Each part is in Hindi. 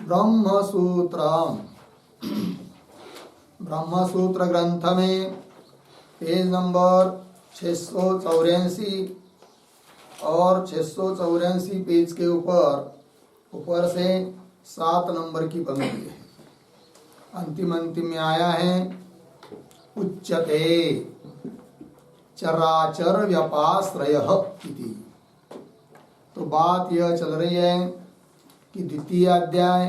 ब्रह्मसूत्र ब्रह्मसूत्र ग्रंथ में पेज नंबर 684 और 684 पेज के ऊपर से 7 नंबर की पंक्ति है। अंतिम में आया है उच्यते चराचर व्यपाश्रयः इति। तो बात यह चल रही है कि द्वितीय अध्याय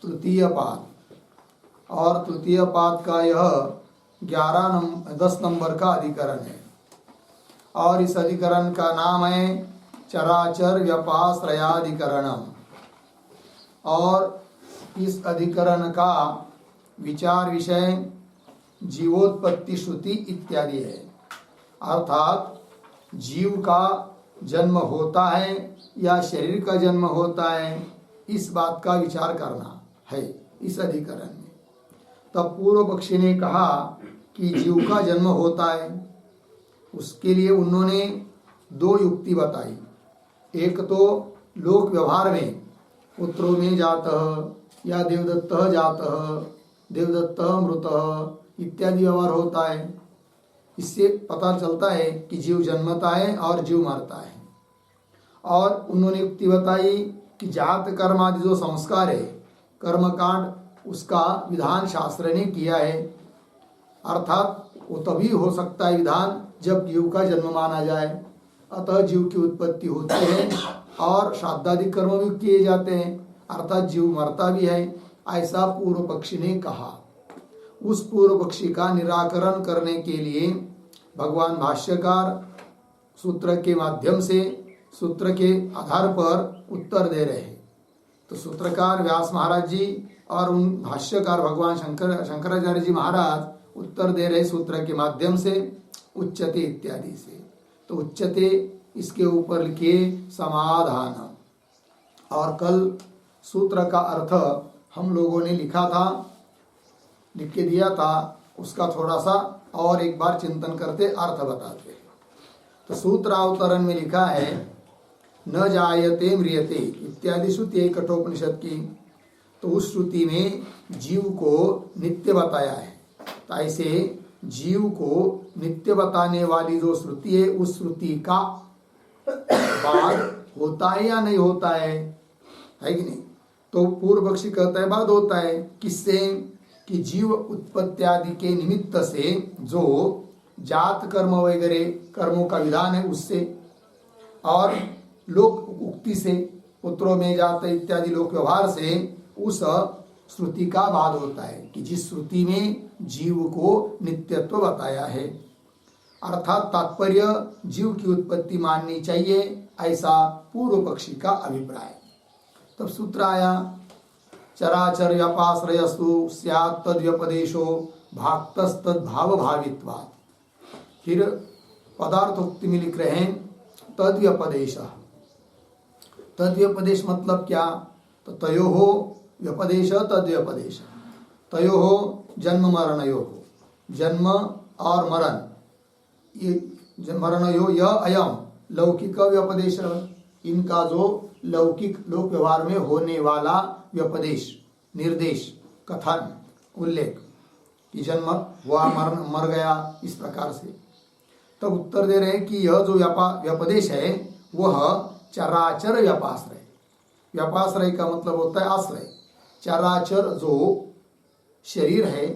तृतीय पाद और तृतीय पाद का यह 10 नंबर का अधिकरण है और इस अधिकरण का नाम है चराचर व्यपाश्रयाधिकरणम। और इस अधिकरण का विचार विषय जीवोत्पत्ति श्रुति इत्यादि है, अर्थात जीव का जन्म होता है या शरीर का जन्म होता है, इस बात का विचार करना है इस अधिकरण में। तब पूर्व पक्षी ने कहा कि जीव का जन्म होता है, उसके लिए उन्होंने 2 युक्ति बताई। एक तो लोक व्यवहार में पुत्रों में जातः या देवदत्तः जातः, देवदत्तः मृतः इत्यादि व्यवहार होता है। इससे पता चलता है कि जीव जन्मता है और जीव मरता है। और उन्होंने युक्ति बताई कि जात कर्म आदि जो संस्कार है, कर्मकांड, उसका विधान शास्त्र ने किया है, अर्थात वो तभी हो सकता है विधान जब जीव का जन्म माना जाए। अतः जीव की उत्पत्ति होती है और श्राद्धादि कर्म भी किए जाते हैं, अर्थात जीव मरता भी है, ऐसा पूर्व पक्षी ने कहा। उस पूर्व पक्षी का निराकरण करने के लिए भगवान भाष्यकार सूत्र के माध्यम से सूत्र के आधार पर उत्तर दे रहे हैं। तो सूत्रकार व्यास महाराज जी और उन भाष्यकार भगवान शंकराचार्य जी महाराज उत्तर दे रहे सूत्र के माध्यम से उच्यते इत्यादि से। तो उच्यते इसके ऊपर लिखे समाधान। और कल सूत्र का अर्थ हम लोगों ने लिखा था, लिख के दिया था, उसका थोड़ा सा और एक बार चिंतन करते अर्थ बताते। तो सूत्रावतरण में लिखा है न जायते म्रियते इत्यादि श्रुति है कठोपनिषद की। तो उस श्रुति में जीव को नित्य बताया है। तो ऐसे जीव को नित्य बताने वाली जो श्रुति है, उस श्रुति का बाद होता है या नहीं होता है कि नहीं? तो पूर्व पक्षी कहता है बाद होता है। किससे? कि जीव उत्पत्ति आदि के निमित्त से जो जात कर्म वगैरह कर्मों का विधान है उससे, और लोक उक्ति से, पुत्रों में जात इत्यादि लोक व्यवहार से उस श्रुति का बाद होता है कि जिस श्रुति में जीव को नित्यत्व बताया है, अर्थात तात्पर्य जीव की उत्पत्ति माननी चाहिए, ऐसा पूर्व पक्षी का अभिप्राय। तब सूत्र आया चराचर व्यपाश्रयस्तु स्यात् तद्व्यपदेशो भाक्तस्तद्भाव भावित्वात्। फिर पदार्थोक्ति में लिख रहे हैं तद्व्यपदेश। तद्व्यपदेश मतलब क्या? तो तयोः व्यपदेश तद्व्यपदेश। तयोः जन्म मरणयोः, जन्म और मरण, ये मरणयोः यह अयम लौकिक व्यपदेश, इनका जो लौकिक लोक व्यवहार में होने वाला व्यपदेश, निर्देश, कथन, उल्लेख कि जन्म हुआ, मर गया, इस प्रकार से। तब उत्तर दे रहे हैं कि यह जो व्यपदेश है वह चराचर व्यपाश्रय। व्यपाश्रय का मतलब होता है आश्रय। चराचर जो शरीर है,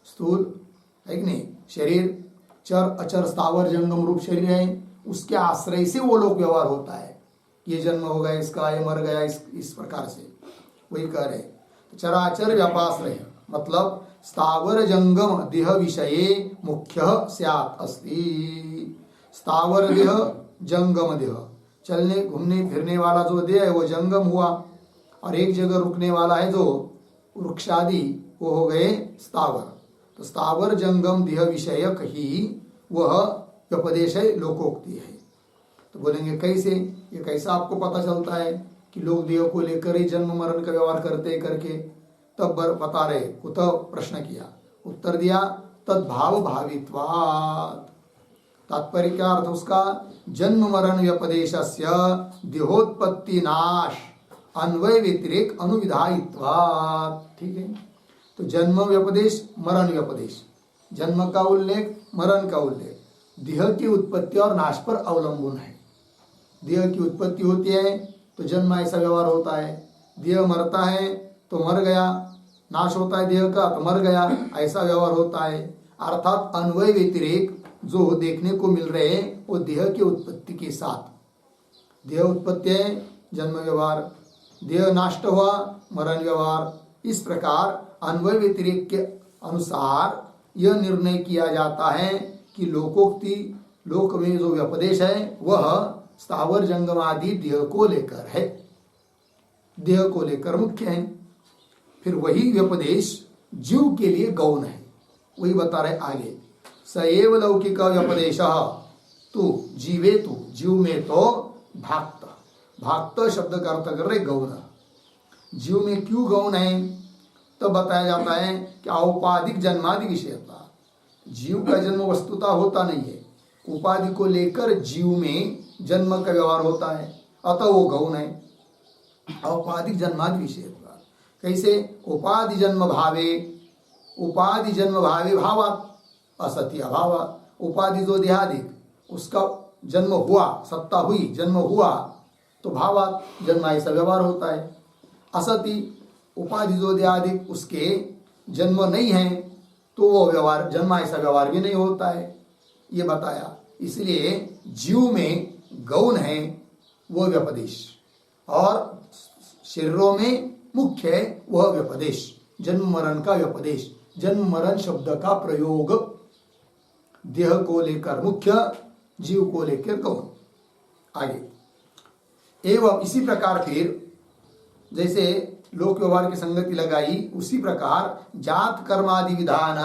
स्थूल है कि नहीं, शरीर चर अचर स्थावर जंगम रूप शरीर है, उसके आश्रय से वो लोक व्यवहार होता है। ये जन्म हो गया इसका, ये मर गया, इस प्रकार से वही कह रहे। तो चराचर व्यपाश्रय मतलब स्थावर जंगम देह विषये मुख्य स्यात् अस्ति। स्थावर देह, जंगम देह, चलने घूमने फिरने वाला जो देह है वो जंगम हुआ, और एक जगह रुकने वाला है जो वृक्षादि, वो हो गए स्थावर। तो स्थावर जंगम देह विषयक ही वह व्यपदेश है, लोकोक्ति है। तो बोलेंगे कैसे? ये कैसा आपको पता चलता है कि लोग देह को लेकर ही जन्म मरण का व्यवहार करते करके? तब बता रहे, कुतः प्रश्न किया, उत्तर दिया तद्भाव भावित्वात्। तात्पर्य क्या अर्थ उसका? जन्म मरण व्यपदेशस्य देहोत्पत्ति नाश अन्वय व्यतिरेक अनुविधायित्वात्। ठीक है, तो जन्म व्यपदेश, मरण व्यपदेश, जन्म का उल्लेख, मरण का उल्लेख देह की उत्पत्ति और नाश पर अवलंबन है। देह की उत्पत्ति होती है तो जन्म ऐसा व्यवहार होता है, देह मरता है तो मर गया, नाश होता है देह का तो मर गया, ऐसा व्यवहार होता है। अर्थात अन्वय व्यतिरेक जो देखने को मिल रहे हैं वो देह की उत्पत्ति के साथ, देह उत्पत्ति है जन्म व्यवहार, देह नष्ट हुआ मरण व्यवहार। इस प्रकार अन्वय व्यतिरेक के अनुसार यह निर्णय किया जाता है कि लोकोक्ति, लोक में जो व्यपदेश है वह स्थावर जंगम आदि देह को लेकर है, देह को लेकर मुख्य है। फिर वही व्यपदेश जीव के लिए गौण है, वही बता रहे आगे। सएव लौकिक व्यपदेश तो जीवे तो, जीव में तो भाक्त, भाक्त शब्द का अर्थ कर रहे गौण। जीव में क्यों गौण है तो बताया जाता है कि औपाधिक जन्मादि विषयता, जीव का जन्म वस्तुता होता नहीं है, उपाधि को लेकर जीव में जन्म का व्यवहार होता है, अतः वो गौण है। औपाधिक जन्मादि विषयता कैसे, उपाधि जन्म भावे, उपाधि जन्म भावे भावात असत्य अभावात, उपाधि जो देहादिक उसका जन्म हुआ, सत्ता हुई, जन्म हुआ तो भावात जन्म ऐसा व्यवहार होता है। असति उपाधि जो देहादिक उसके जन्म नहीं है तो वो व्यवहार, जन्म ऐसा व्यवहार भी नहीं होता है, ये बताया। इसलिए जीव में गौण है वो व्यपदेश और शरीरों में मुख्य है वह व्यपदेश, जन्म मरण का व्यपदेश। जन्म मरण शब्द का प्रयोग देह को लेकर मुख्य, जीव को लेकर गौण। आगे एवं इसी प्रकार फिर जैसे लोक व्यवहार की संगति लगाई, उसी प्रकार जात कर्मादि विधान,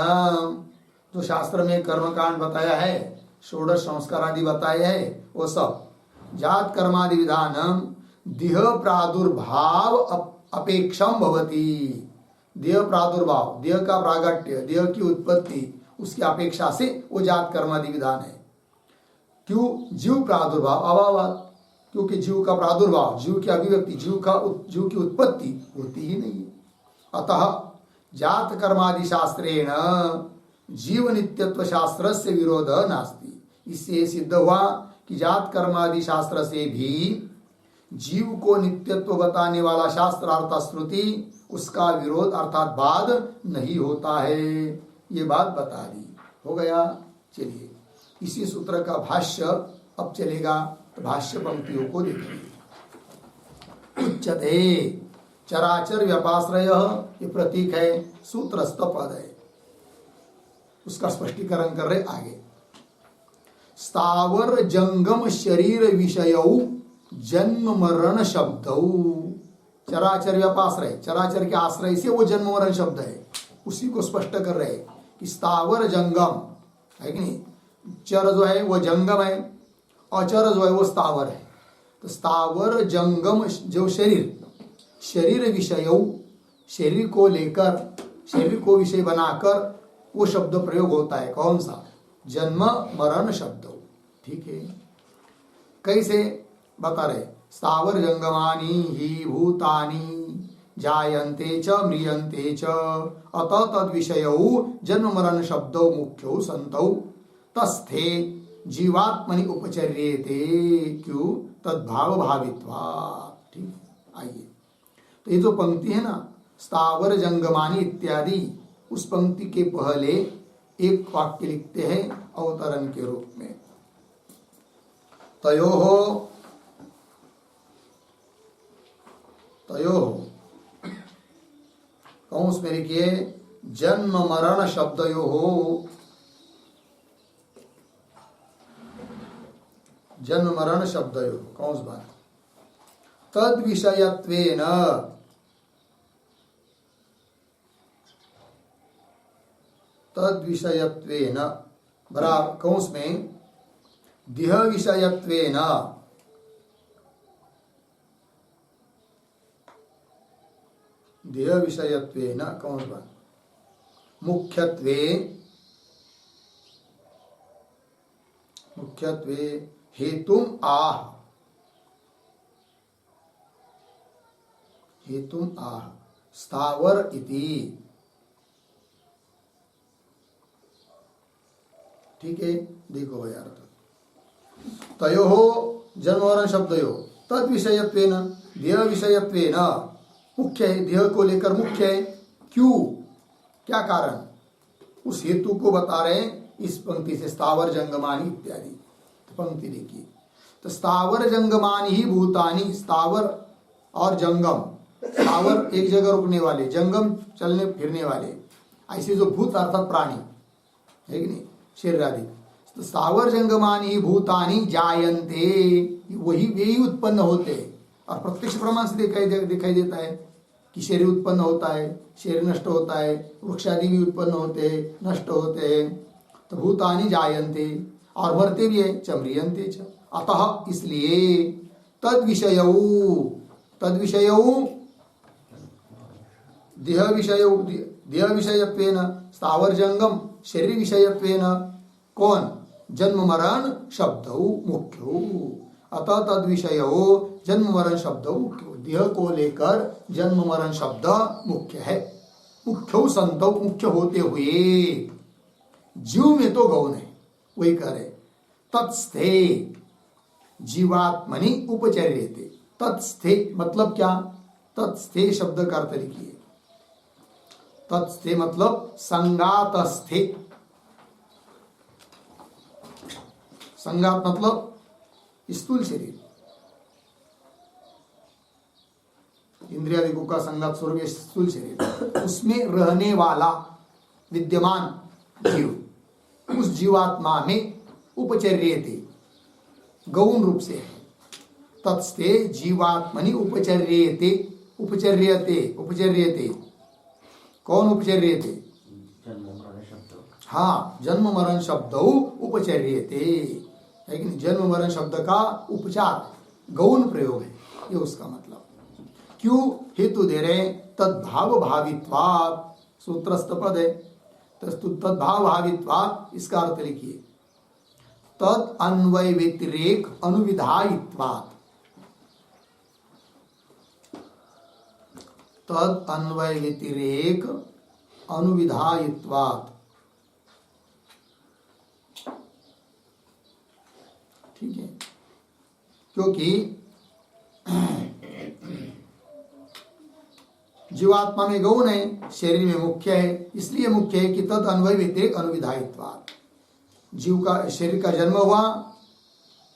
जो शास्त्र में कर्मकांड बताया है, षोडश संस्कार आदि बताए हैं, वो सब जात कर्मादि विधान देह प्रादुर्भाव अपेक्षम भवति। देह प्रादुर्भाव, देह का प्रागट्य, देह की उत्पत्ति, उसकी अपेक्षा से वो जात कर्मादि विधान है। क्यों, जीव प्रादुर्भाव अभावात, क्योंकि जीव का प्रादुर्भाव, जीव की अभिव्यक्ति, जीव की उत्पत्ति होती ही नहीं है। अतः जात कर्मादि शास्त्रेण जीव नित्यत्व शास्त्र से विरोध नास्ति। इससे सिद्ध हुआ कि जात कर्मादि शास्त्र से भी जीव को नित्यत्व बताने वाला शास्त्र अर्थात श्रुति, उसका विरोध अर्थात बाद नहीं होता है। ये बात बता दी, हो गया। चलिए इसी सूत्र का भाष्य अब चलेगा, तो भाष्य पंक्तियों को देखिए। उच्यते चराचर व्यपाश्रय, ये प्रतीक है, सूत्रस्थ पद है, उसका स्पष्टीकरण कर रहे आगे। स्थावर जंगम शरीर विषयौ जन्म मरण शब्दौ, चराचर व्यपाश्रय, चराचर के आश्रय से वो जन्म मरण शब्द है, उसी को स्पष्ट कर रहे कि स्थावर जंगम है कि नहीं, चर जो है वो जंगम है, अचर जो है वो स्थावर है। तो स्थावर जंगम जो शरीर, शरीर विषयौ, शरीर को लेकर, शरीर को विषय बनाकर वो शब्द प्रयोग होता है, कौन सा, जन्म मरण शब्द। ठीक है, कैसे बता रहे, स्थावर जंगमानि ही भूतानि जायन्ते च म्रियन्ते च अतः तद विषयौ जन्म मरण शब्दौ मुख्यौ संतौ तस्थे जीवात्मनि उपचर्येते, क्यों, तद्भाव भावित्वात्। ठीक, आइए, तो ये जो पंक्ति है ना, स्थावर जंगमानि इत्यादि, उस पंक्ति के पहले एक वाक्य लिखते हैं अवतरण के रूप में। तयोः कौंस में लिखिए जन्म मरण शब्दयोः, जन्म मरण शब्दयोः, कौंस बात, तद विषयत्वेन, तद विषयत्वेन बराबर कौंस में देह विषयत्वेन, देह विषयत्वेन कौंस बात, मुख्यत्वे, मुख्यत्वे हेतुम आह, हेतुम आह स्थावर इति। ठीक है, देखो भाई अर्थ। तयोः जन्म मरण शब्दयोः तद विषयत्वेन देह विषयत्वेन मुख्य है, देह को लेकर मुख्य है। क्यों, क्या कारण, उस हेतु को बता रहे हैं इस पंक्ति से, स्थावर जंगमानी इत्यादि। तो पंक्ति देखिए, तो स्थावर जंगमानी ही भूतानी, स्थावर और जंगम, स्थावर एक जगह रुकने वाले, जंगम चलने फिरने वाले, ऐसे जो भूत अर्थात प्राणी है कि नहीं, शरीर आदि। तो स्थावर जंगमानी भूतानी जायन्ते, वही वे ही उत्पन्न होते हैं। और प्रत्यक्ष प्रमाण से दिखाई देता है कि शरीर उत्पन्न होता है, शरीर नष्ट होता है, वृक्षादि भी उत्पन्न होते हैं, नष्ट होते हैं। तो भूतानि जायन्ते, और मरते भी है, चम्रियन्ते च। अतः इसलिए तद विषयौ देह विषयत्वेन स्थावर जंगम शरीर विषयत्वेन कौन, जन्म मरण शब्दौ मुख्यो। अतः तद विषयौ जन्म मरण शब्दौ मुख्यो, देह को लेकर जन्म मरण शब्द मुख्य है। मुख्यो संतौ, मुख्य होते हुए, जीव में तो गौण है, वही कह रहे। तत्स्थे जीवात्मनि उपचर्यते। तत्स्थे मतलब क्या, तत्स्थे शब्द का अर्थ लिखिए। तत्स्थे मतलब संगातस्थे, संगात मतलब स्थूल शरीर, इंद्रियादिकों का संगात स्वरूप स्थूल शरीर, उसमें रहने वाला विद्यमान जीव, उस जीवात्मा में उपचर्यते, गौण रूप से है। तत्स्ते जीवात्मनि उपचर्यते, उपचर्यते कौन उपचर्यते, हाँ, जन्म मरण शब्द उपचर्यते है कि नहीं, जन्म मरण शब्द का उपचार गौण प्रयोग है, ये उसका मतलब। क्यों, हेतु दे रहे, तद्भाव भावित्वात्, सूत्रस्थ पद है, तद्भाव भावित्वात्, इसका अर्थ लिखिए, तद अन्वय व्यतिरेक अनुविधायित्वात्, तद अन्वय व्यतिरेक अनुविधायित्वात्। ठीक है, क्योंकि जीवात्मा में गौण है, शरीर में मुख्य है, इसलिए मुख्य है कि तद अन्वय व्यतिरेक अनुविधायित्वात्। जीव का, शरीर का जन्म हुआ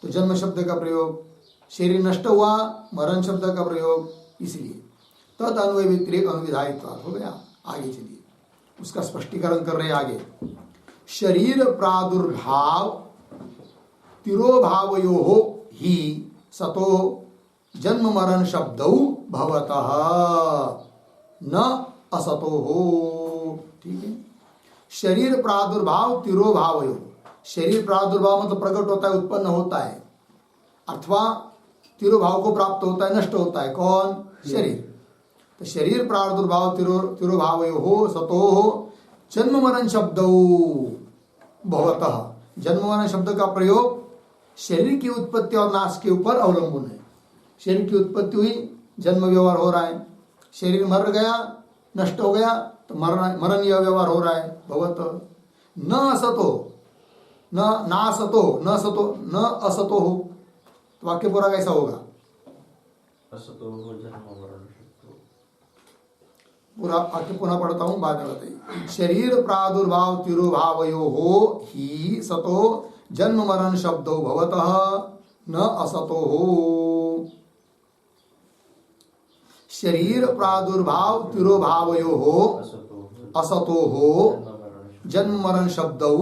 तो जन्म शब्द का प्रयोग, शरीर नष्ट हुआ मरण शब्द का प्रयोग, इसलिए तद अन्वय व्यतिरेक अनुविधायित्वात् हो गया। आगे चलिए, उसका स्पष्टीकरण कर रहे आगे। शरीर प्रादुर्भाव तिरोभावयोः ही सतो जन्म मरण शब्दौ भवतः न असतो हो। ठीक है, शरीर प्रादुर्भाव तिरोभावयोः, शरीर प्रादुर्भाव मतलब प्रकट होता है, उत्पन्न होता है, अथवा तिरोभाव को प्राप्त होता है, नष्ट होता है, कौन, शरीर। तो शरीर प्रादुर्भाव तिरोभावयोः सतो जन्म मरण शब्दौ भवतः, जन्म मरण शब्द का प्रयोग शरीर की उत्पत्ति और नाश के ऊपर अवलंबन है। शरीर की उत्पत्ति हुई, जन्म व्यवहार हो रहा है, शरीर मर गया, नष्ट हो गया, तो मरण यह व्यवहार हो रहा है। भवत न असतो, न नासतो, न सतो, न असतो हो, तो वाक्य पूरा कैसा होगा, असतो हो जन्म मरण शब्दौ। पूरा वाक्य पुनः पढ़ता हूं, बाद में बताइए। शरीर प्रादुर्भाव तिरोभावयोः ही सतो जन्म मरण शब्दो भवतः न असतो हो। शरीर प्रादुर्भाव तिरोभावयोः असतो हो जन्म मरण शब्दौ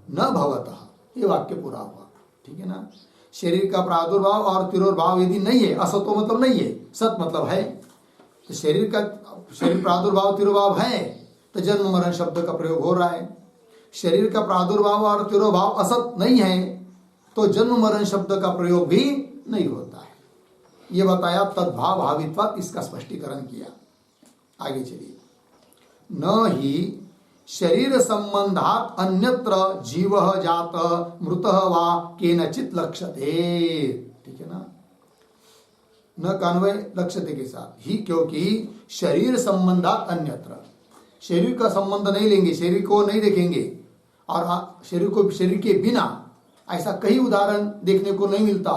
न भवतः, ये वाक्य पूरा हुआ। ठीक है ना, शरीर का प्रादुर्भाव और तिरोभाव यदि नहीं है, असतो मतलब नहीं है, सत मतलब है, तो शरीर प्रादुर्भाव तिरोभाव है, तो जन्म मरण शब्द का प्रयोग हो रहा है। शरीर का प्रादुर्भाव और तिरोभाव असत नहीं है, तो जन्म मरण शब्द का प्रयोग भी नहीं होता है। ये बताया, तद्भाव भावित्वात्, इसका स्पष्टीकरण किया। आगे चलिए। न ही शरीर संबंधात अन्यत्र जीव जात मृत वा केनचित लक्ष्यते। ठीक है ना, न कान्वय लक्ष्यते के साथ ही, क्योंकि शरीर संबंधात अन्यत्र, शरीर का संबंध नहीं लेंगे, शरीर को नहीं देखेंगे, और शरीर के बिना ऐसा कई उदाहरण देखने को नहीं मिलता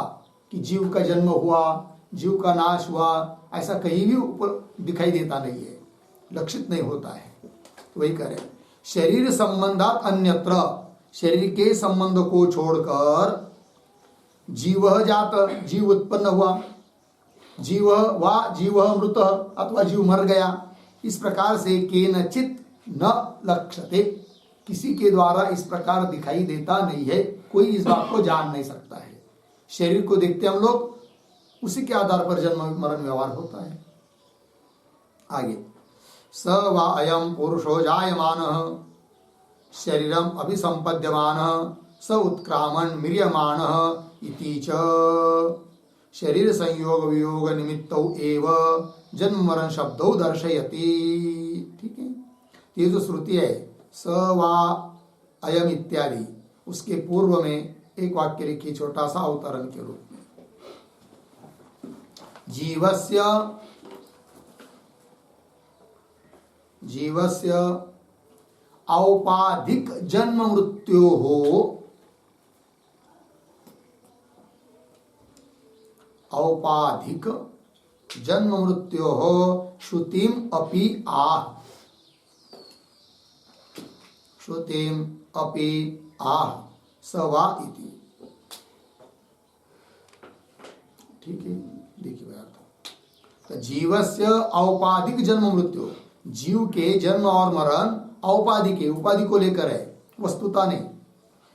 कि जीव का जन्म हुआ, जीव का नाश हुआ, ऐसा कहीं भी ऊपर दिखाई देता नहीं है, लक्षित नहीं होता है। तो वही करें, शरीर संबंधात अन्यत्र, शरीर के संबंध को छोड़कर जीव जात, जीव उत्पन्न हुआ, जीव मृत अथवा जीव मर गया, इस प्रकार से केनचित न लक्ष्यते, किसी के द्वारा इस प्रकार दिखाई देता नहीं है, कोई इस बात को जान नहीं सकता है। शरीर को देखते हम लोग, उसी के आधार पर जन्म मरण व्यवहार होता है। आगे, स वा अयम पुरुषो जायमानः शरीरम अभिसंपद्यमानः स उत्क्रामण म्रियमाणः इति च शरीर संयोग वियोग निमित्तौ एव जन्म मरण शब्दौ दर्शयति। ठीक है, ये जो श्रुति है स वा अयम इत्यादि, उसके पूर्व में एक वाक्य लिखिए छोटा सा अवतरण के रूप में, जीवस्य औपाधिक जन्म मृत्योः औपाधिक जन्म मृत्योः श्रुतिम अपि आह, श्रुतिम अपि आह स वा इति। ठीक है, देखिए तो जीवस्य औपाधिक जन्म मृत्यु, जीव के जन्म और मरण औपाधिक है, उपाधि को लेकर है, वस्तुता नहीं।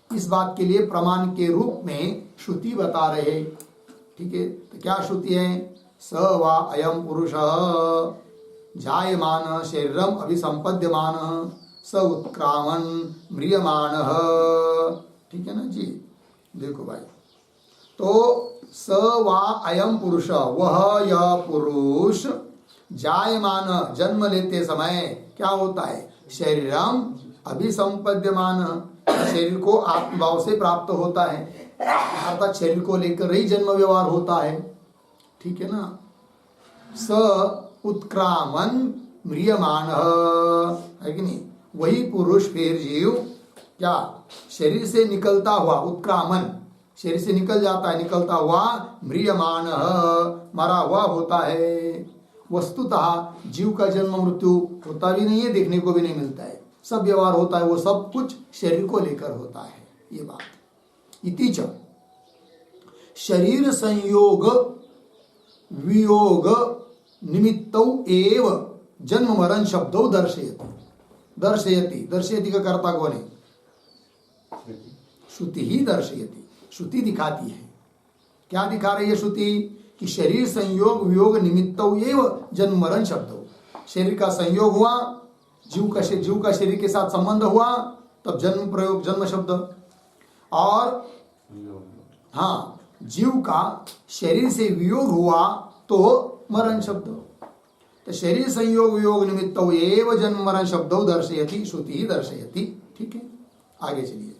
इस बात के लिए प्रमाण के रूप में श्रुति बता रहे। ठीक है, तो क्या श्रुति है? स वा अयम पुरुषः जायमान शरीरम अभिसंपद्यमान स उत्क्रामन म्रियमाणः। ठीक है ना जी, देखो भाई, तो स वा अयम पुरुष, वह यह पुरुष जायमान जन्म लेते समय क्या होता है? शरीरम अभिसंपद्यमान, शरीर को आत्मभाव से प्राप्त होता है, अर्थात शरीर को लेकर ही जन्म व्यवहार होता है। ठीक है ना, स उत्क्रामन म्रियमाण है कि नहीं, वही पुरुष फिर जीव क्या शरीर से निकलता हुआ, उत्क्रामन शरीर से निकल जाता है, निकलता हुआ म्रियमाण मरा हुआ होता है। वस्तुतः जीव का जन्म मृत्यु होता भी नहीं है, देखने को भी नहीं मिलता है, सब व्यवहार होता है वो सब कुछ शरीर को लेकर होता है, ये बात। इति च शरीर संयोग वियोग निमित्तौ एव जन्म मरण शब्दौ दर्शयति। दर्शयति, दर्शयति का कर्ता कौन है? श्रुति ही दर्शयति, श्रुति दिखाती है। क्या दिखा रही है श्रुति? कि शरीर संयोग वियोग निमित्तौ एव जन्म मरण शब्दौ, शरीर का संयोग हुआ, जीव का शरीर के साथ संबंध हुआ, तब जन्म प्रयोग जन्म शब्द, और हाँ जीव का शरीर से वियोग हुआ तो मरण शब्द। तो शरीर संयोग वियोग निमित्तौ एव जन्म मरण शब्दौ दर्शयति, श्रुति ही दर्शयति। ठीक है, आगे चलिए।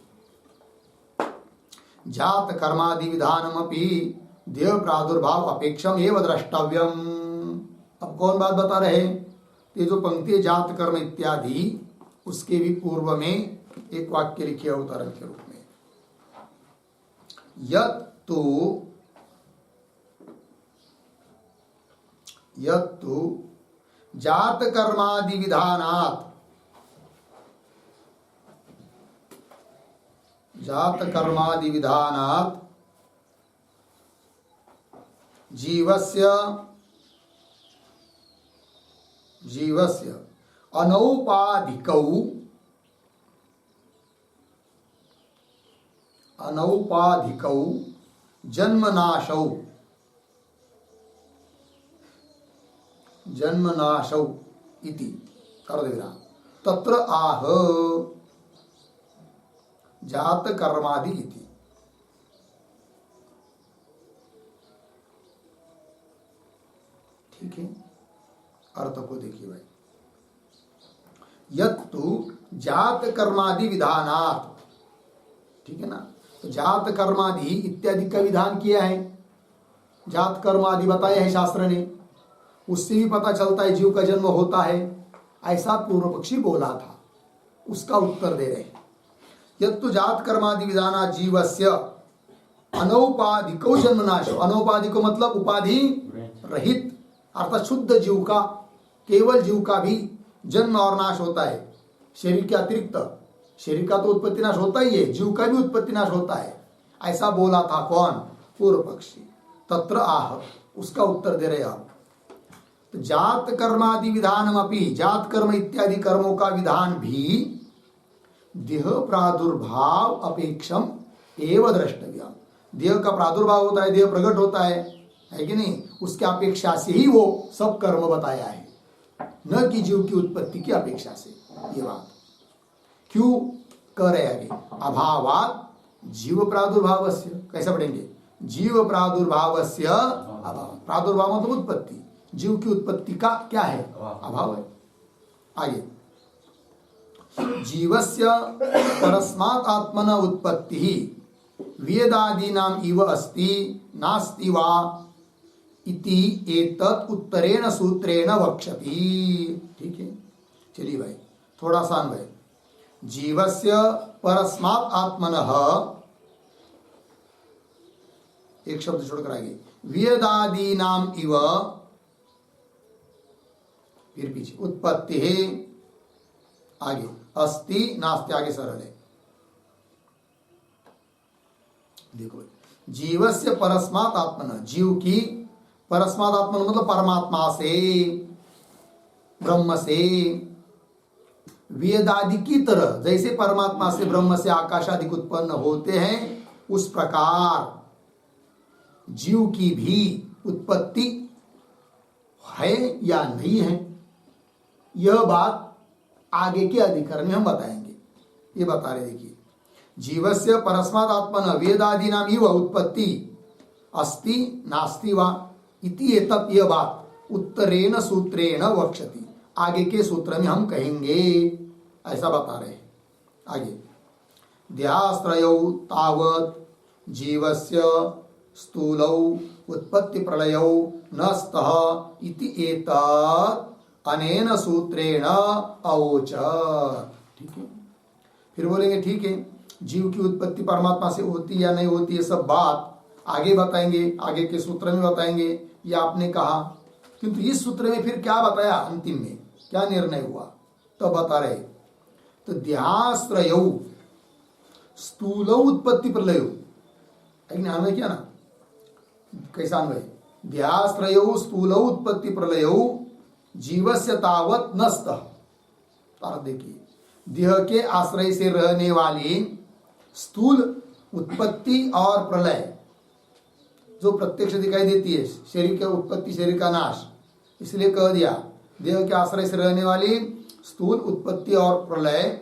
जात कर्मादि विधानमपि देव प्रादुर्भाव अपेक्षम एव द्रष्टव्यम। अब कौन बात बता रहे? ये जो पंक्ति जात कर्म इत्यादि, उसके भी पूर्व में एक वाक्य लिखे अवतरण के रूप में, यत्तु जात कर्मादि विधानात्, जात कर्मादि विधानात् जीवस्य अनौपाधिकौ जन्मनाशौ इति अर्धविराम तत्र आह जात कर्मादि इति। ठीक है, अर्थ को देखिए भाई। यत्तु जात कर्मादि विधानात्, ठीक है ना, तो जात कर्मादि इत्यादि का विधान किया है, जात कर्म आदि बताया है शास्त्र ने, उससे भी पता चलता है जीव का जन्म होता है, ऐसा पूर्व पक्षी बोला था। उसका उत्तर दे रहे हैं, यत्तु जात कर्मादि विधाना जीवस्य अनौपाधिको जन्मनाशो। अनौपाधिको मतलब उपाधि रहित, अर्थात शुद्ध जीव का, केवल जीव का भी जन्म और नाश होता है, शरीर के अतिरिक्त। शरीर का तो उत्पत्ति नाश होता ही है, जीव का भी उत्पत्ति नाश होता है, ऐसा बोला था कौन? पूर्व पक्षी। तत्र आह, उसका उत्तर दे रहे आप। तो जात कर्मादि विधानम अपि, जात कर्म इत्यादि कर्मों का विधान भी देह प्रादुर्भाव अपेक्षम एवं द्रष्टव्य। देह का प्रादुर्भाव होता है, देह प्रकट होता है कि नहीं, उसके अपेक्षा से ही वो सब कर्म बताया है, न कि जीव की उत्पत्ति की अपेक्षा से। ये बात क्यों कह रहे आगे? अभावात जीव प्रादुर्भावस्य, कैसे पढ़ेंगे? जीव प्रादुर्भावस्य अभाव। प्रादुर्भाव मतलब उत्पत्ति, जीव की उत्पत्ति का क्या है? अभाव है। आगे, जीवस्य परस्मात् आत्मन उत्पत्ति वेदादीनाम इव अस्ति नास्ति वा इति एतत् उत्तरेण सूत्रेण वक्ष्यति। ठीक है, चलिए भाई थोड़ा सा अन्वय। जीवस्य परस्मात् आत्मनः, एक शब्द छोड़कर आगे, वेदादीनाम इव, फिर पीछे उत्पत्ति है, आगे अस्ति नास्ति, आगे सरल है। देखो, जीवस्य परस्मात् आत्मन, जीव की परस्मात् आत्मन मतलब परमात्मा से, ब्रह्म से, वेदादि की तरह, जैसे परमात्मा से ब्रह्म से आकाश आदि उत्पन्न होते हैं, उस प्रकार जीव की भी उत्पत्ति है या नहीं है, यह बात आगे के अधिकरण में हम बताएंगे। ये बता रहे, देखिए, जीवस्य परस्मात् आत्मन वेदादीनाम इव उत्पत्ति अस्ति नास्ति वा इति एतत्, यह बात उत्तरेण सूत्रेण वक्ष्यति, आगे के सूत्र में हम कहेंगे, ऐसा बता रहे हैं। आगे, देहाश्रयौ तावत् जीवस्य स्थूलौ उत्पत्ति प्रलयौ न स्तः इति एतत् अनेन सूत्रेण अवोचत्। ठीक है, फिर बोलेंगे ठीक है, जीव की उत्पत्ति परमात्मा से होती या नहीं होती, ये सब बात आगे बताएंगे, आगे के सूत्र में बताएंगे, ये आपने कहा, किंतु इस सूत्र में फिर क्या बताया, अंतिम में क्या निर्णय हुआ, तो बता रहे। तो देहाश्रयौ स्थूलौ उत्पत्ति प्रलयौ, अन्वय किया ना, कैसा अन्वय? देहाश्रयौ स्थूलौ उत्पत्ति प्रलयौ जीवस्य तावत् न स्तः। देखिए, देह के आश्रय से रहने वाली स्थूल उत्पत्ति और प्रलय जो प्रत्यक्ष दिखाई देती है, शरीर की उत्पत्ति शरीर का नाश, इसलिए कह दिया देह के आश्रय से रहने वाली स्थूल उत्पत्ति और प्रलय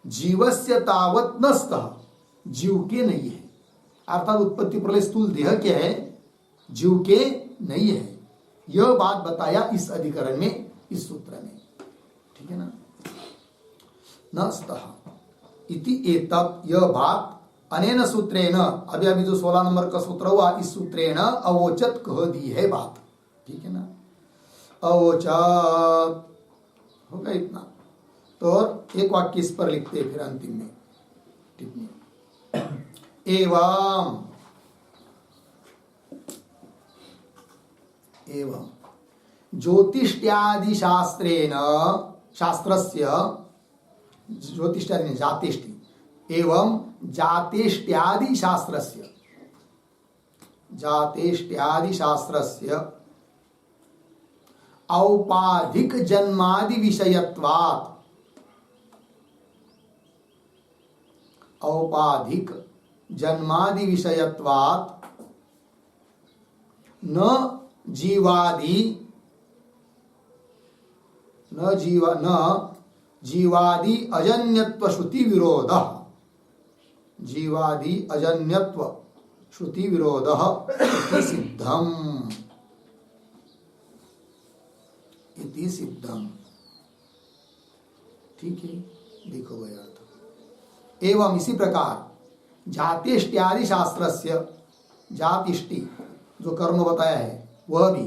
जीवस्य तावत् न स्तः, जीव के नहीं है। अर्थात उत्पत्ति प्रलय स्थूल देह के है, जीव के नहीं है। यह बात बताया इस अधिकरण में, इस सूत्र में। ठीक है ना, न स्तः इति एतत्, यह बात अनेन सूत्रेण, अभी अभी जो 16 नंबर का सूत्र हुआ, इस सूत्रेण अवोचत कह दी है बात। ठीक है ना, अवोचत होगा इतना। तो एक वाक्य इस पर लिखते हैं फिर अंतिम में टिप्पणी। एवं एवं ज्योतिष्ट्यादि शास्त्रेण, शास्त्रस्य ज्योतिष्ट्यादि जातेष्टि, एवं जातेष्ट्यादि शास्त्रस्य, जातेष्ट्यादि शास्त्रस्य औपाधिक जन्मादि विषयत्वात्, औपाधिक जन्मादि विषयत्वात् न जीवादि, न जीवादि अजन्यत्व श्रुति विरोधः, जीवादि अजन्यत्व श्रुति विरोधः इति सिद्धम्, इति सिद्धम्। ठीक है, देखो भाई अर्थ। एवं इसी प्रकार जातिष्ट्यादि शास्त्रस्य, जातिष्टि जो कर्म बताया है वह भी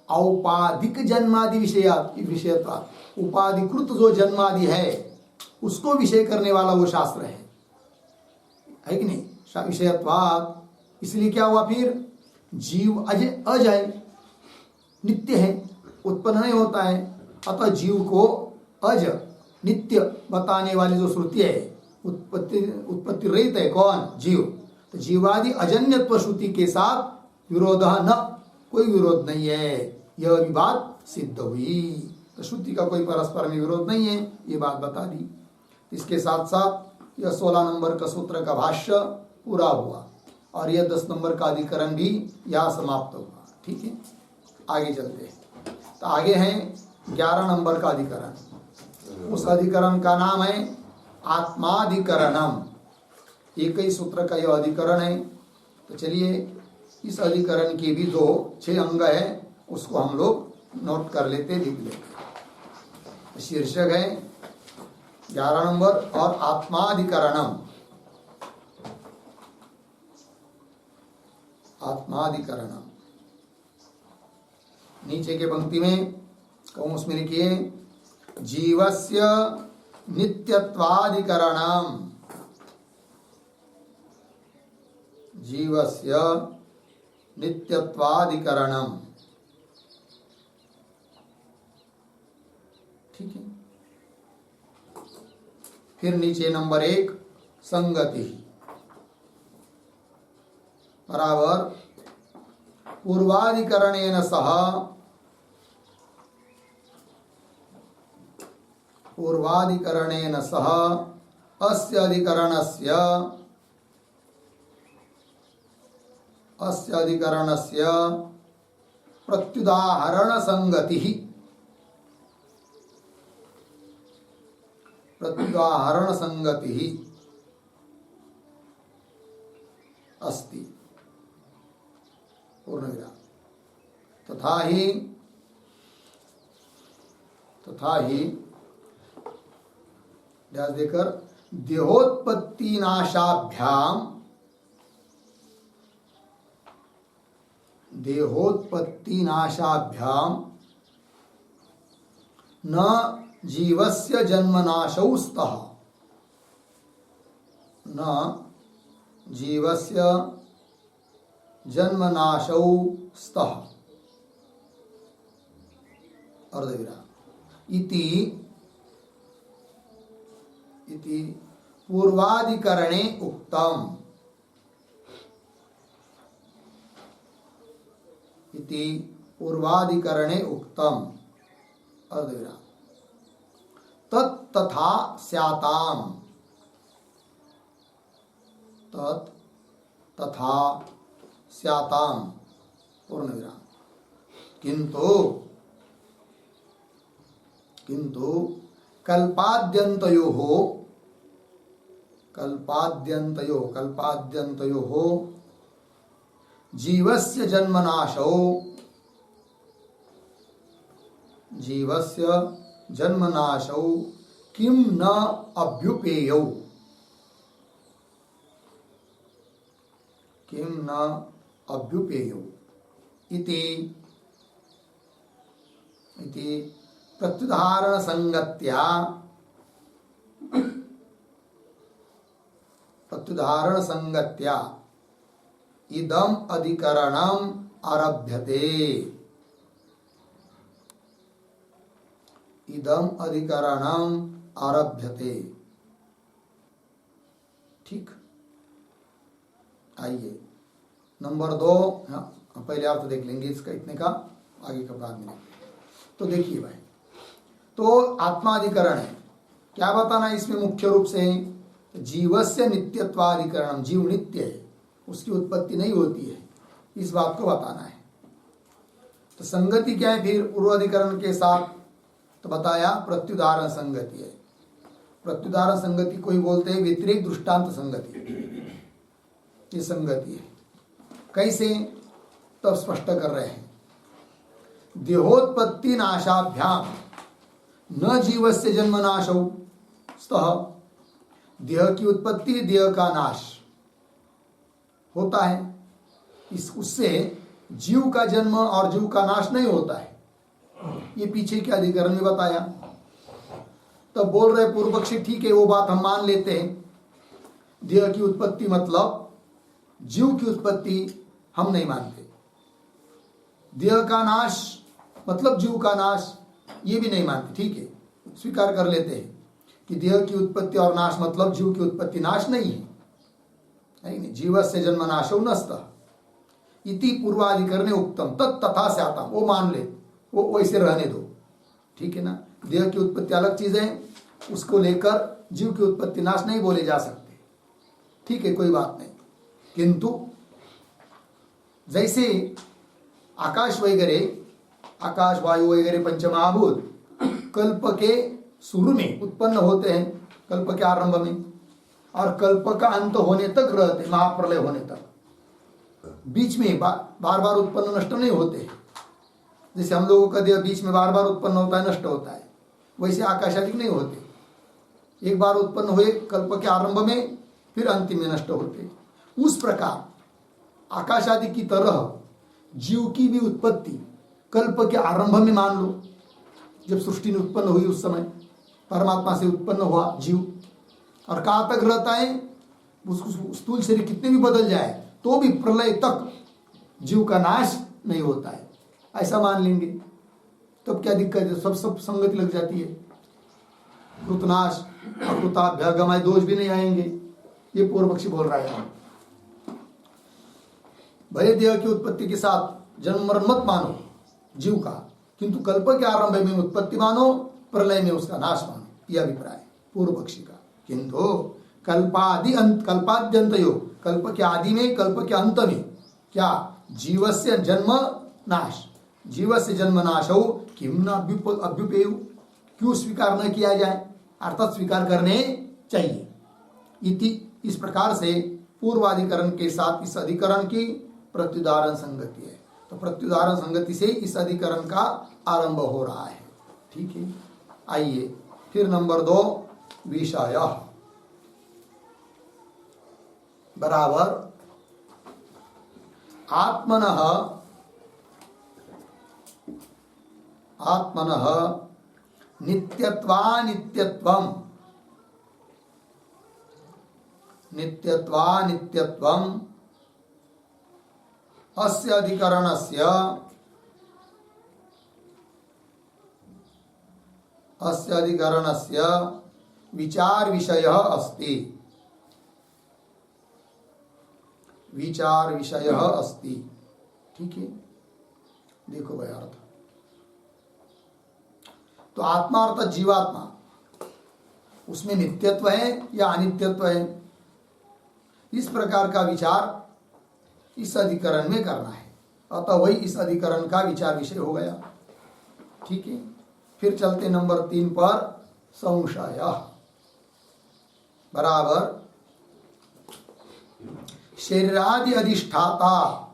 औपाधिक जन्मादि विषयत्वा, उपाधिकृत जो जन्मादि है उसको विषय करने वाला वो शास्त्र है कि नहीं, विषयत्वात्। इसलिए क्या हुआ फिर, जीव अज है, नित्य है, उत्पन्न नहीं होता है, अतः जीव को अज नित्य बताने वाली जो श्रुति है, उत्पत्ति रहित है कौन, जीव। तो जीवादि अजन्यत्व श्रुति के साथ विरोध न, कोई विरोध नहीं है, यह भी बात सिद्ध हुई। तो श्रुति का कोई परस्पर में विरोध नहीं है, ये बात बता दी। इसके साथ साथ यह 16 नंबर का सूत्र का भाष्य पूरा हुआ और यह 10 नंबर का अधिकरण भी यहाँ समाप्त हुआ। ठीक है, आगे चलते हैं। तो आगे है 11 नंबर का अधिकरण। उस अधिकरण का नाम है आत्माधिकरणम। एक ही सूत्र का यह अधिकरण है। तो चलिए इस अधिकरण के भी 6 अंग है, उसको हम लोग नोट कर लेते, लिख लेते। शीर्षक है 11 नंबर और आत्माधिकरणम। आत्माधिकरणम नीचे के पंक्ति में कौंस में लिखिए जीवस्य नित्यत्वाधिकरणम। जीवस्य नित्यत्वाधिकरणम। ठीक है, फिर नीचे नंबर 1 संगति बराबर पूर्वाधिकरणेन सह, पूर्वाधिकरणेन सह अस्य अधिकरणस्य प्रत्युदाहरण संगति, प्रत्युदाहरण संगति अस्ति। पूर्णविराम। तथा ही ध्यान देकर देहोत्पत्ति नाशाभ्याम, देहोत्पत्ति नाशाभ्याम न जीवस्य जन्मनाशौ स्तः, न जीवस्य जन्मनाशौ स्तः। अर्धविराम। इति पूर्वाधिकरणे उक्तम। इति पूर्वाधिकरणे उक्तम। अर्धविराम। तथा स्याताम। तथा स्याताम। पूर्णविराम। किंतु कल्पाद्यन्तयोः जीवस्य जन्मनाशौ किम न अभ्युपेयौ, किम न अभ्युपेयौ इति प्रत्युदाहरण संगत्या इदम अधिकरणम आरभ्यते। इदम अधिकरणम आरभ्यते। ठीक, आइए नंबर 2। हाँ, पहले आप तो देख लेंगे इसका, इतने का आगे का बाद में। तो देखिए भाई, तो आत्माधिकरण है, क्या बताना है इसमें मुख्य रूप से, जीवस्य नित्यत्वाधिकरणम, जीव नित्य है, उसकी उत्पत्ति नहीं होती है, इस बात को बताना है। तो संगति क्या है फिर पूर्वाधिकरण के साथ, तो बताया प्रत्युदाहरण संगति है। प्रत्युदाहरण संगति कोई बोलते हैं व्यतिरेक दृष्टांत संगति, ये संगति है। कैसे, तब स्पष्ट कर रहे हैं। देहोत्पत्ति नाशाभ्याम न जीवस्य जन्मनाशौ स्तः। देह की उत्पत्ति, देह का नाश होता है, उससे जीव का जन्म और जीव का नाश नहीं होता है, ये पीछे के अधिकरण में बताया। तब बोल रहे पूर्व पक्षी ठीक है, वो बात हम मान लेते हैं, देह की उत्पत्ति मतलब जीव की उत्पत्ति हम नहीं मानते, देह का नाश मतलब जीव का नाश ये भी नहीं मानते। ठीक है, स्वीकार कर लेते हैं कि देह की उत्पत्ति और नाश मतलब जीव की उत्पत्ति नाश नहीं है, नहीं, जीवस्य जन्म नाशो नस्तः इति पूर्वाधिकरणे उक्तम तत् तथा स्यातम, वो मान ले, वो वैसे रहने दो। ठीक है ना, देह की उत्पत्ति अलग चीज है, उसको लेकर जीव की उत्पत्ति नाश नहीं बोले जा सकते। ठीक है, कोई बात नहीं। किंतु जैसे आकाश वगैरह, आकाश वायु वगैरह पंचमहाभूत कल्प के शुरू में उत्पन्न होते हैं, कल्प के आरंभ में, और कल्प का अंत होने तक रहते, महाप्रलय होने तक, बीच में बार बार उत्पन्न नष्ट नहीं होते। जैसे हम लोगों का देह बीच में बार बार उत्पन्न होता है, नष्ट होता है, वैसे आकाश आदि नहीं होते, एक बार उत्पन्न हुए कल्प के आरंभ में, फिर अंतिम में नष्ट होते। उस प्रकार आकाश आदि की तरह जीव की भी उत्पत्ति कल्प के आरंभ में मान लो, जब सृष्टि ने उत्पन्न हुई उस समय परमात्मा से उत्पन्न हुआ जीव, और कहाँ तक रहता है, उसको स्थूल शरीर कितने भी बदल जाए तो भी प्रलय तक जीव का नाश नहीं होता है, ऐसा मान लेंगे। तब क्या दिक्कत है, सब संगति लग जाती है, कृतनाश अकृताभ्यागमय दोष भी नहीं आएंगे, ये पूर्व पक्षी बोल रहा है। भले देह की उत्पत्ति के साथ जन्म मरण मत मानो जीव का, किंतु कल्प के आरंभ में उत्पत्ति मानो, प्रलय में उसका नाश मानो, यह अभिप्राय पूर्व पक्षी का। किंतु कल्पाद्यंतयो, कल्प के आदि में कल्प के अंत में क्या, जीवस्य जन्म नाश, जीवस्य जन्म नाश हो किम न अभ्युपेयु, क्यों स्वीकार न किया जाए, अर्थात स्वीकार करने चाहिए। इति, इस प्रकार से पूर्वाधिकरण के साथ इस अधिकरण की प्रत्युदाहरण संगति है, तो प्रत्युदाहरण संगति से इस अधिकरण का आरंभ हो रहा है। ठीक है, आइए फिर नंबर 2 विषय बराबर आत्मनः नित्यत्वानित्यत्वम् अस्य अधिकरणस्य विचार विषयः अस्ति, विचार विषयः अस्ति। ठीक है, देखो भाई अर्थ, तो आत्मा अर्थात जीवात्मा, उसमें नित्यत्व है या अनित्यत्व है, इस प्रकार का विचार इस अधिकरण में करना है, अतः वही इस अधिकरण का विचार विषय हो गया। ठीक है, फिर चलते नंबर 3 पर, संशय बराबर शरीरादि अधिष्ठाता,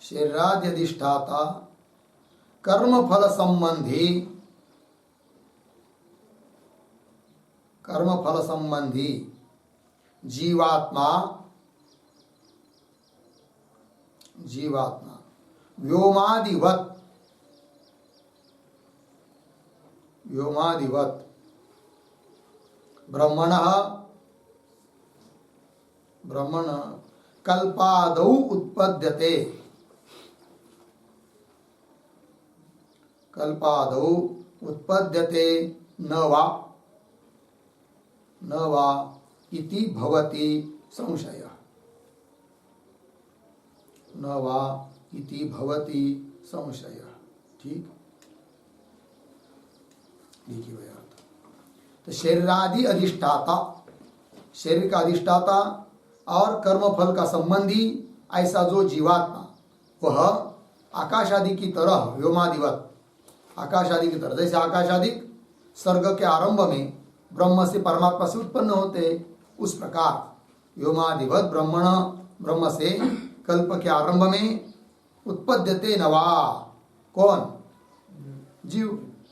शरीरादि अधिष्ठाता कर्मफल संबंधी जीवात्मा व्योमादिवत ब्रह्मण कल्पादौ उत्पद्यते, न वा इति भवति संशयः, न वा इति भवति संशयः। ठीक, देखिए भैया, तो शरीरादि अधिष्ठाता, शरीर का अधिष्ठाता और कर्मफल का संबंधी ऐसा जो जीवात्मा, वह आकाश आदि की तरह, व्योमादिवत, आकाश आदि की तरह, जैसे आकाश आदि सर्ग के आरंभ में ब्रह्म से परमात्मा से उत्पन्न होते, उस प्रकार व्योमादिवत ब्रह्म से कल्प के आरंभ में उत्पद्यते नवा, कौन,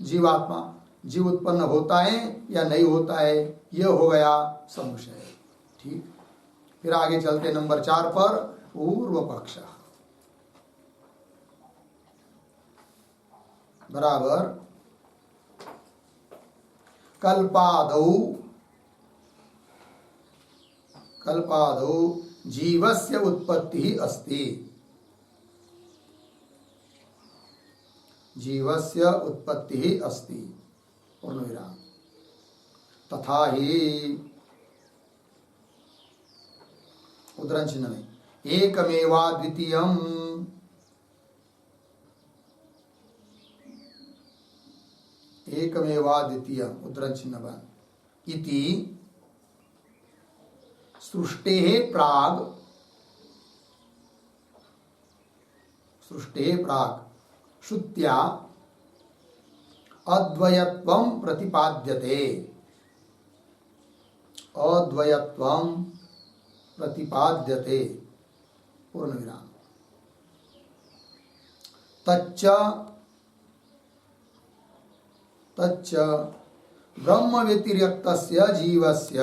जीवात्मा, जीव उत्पन्न होता है या नहीं होता है, यह हो गया संशय। ठीक, फिर आगे चलते नंबर 4 पर, पूर्व पक्ष बराबर कल्पादौ जीवस्य उत्पत्ति अस्ति, जीवस्य उत्पत्ति अस्ति पूर्णविराम। तथा ही उद्धरण चिन्ह में एकमेवा द्वितीयम्, एकमेवा द्वितीयम् उद्धरण चिन्ह बन इति सृष्टेः प्राग श्रुत्या अद्वयत्वं प्रतिपाद्यते, अद्वयत्वं प्रतिपाद्यते पूर्णविराम। तच्च ब्रह्म व्यतिरिक्तस्य जीवस्य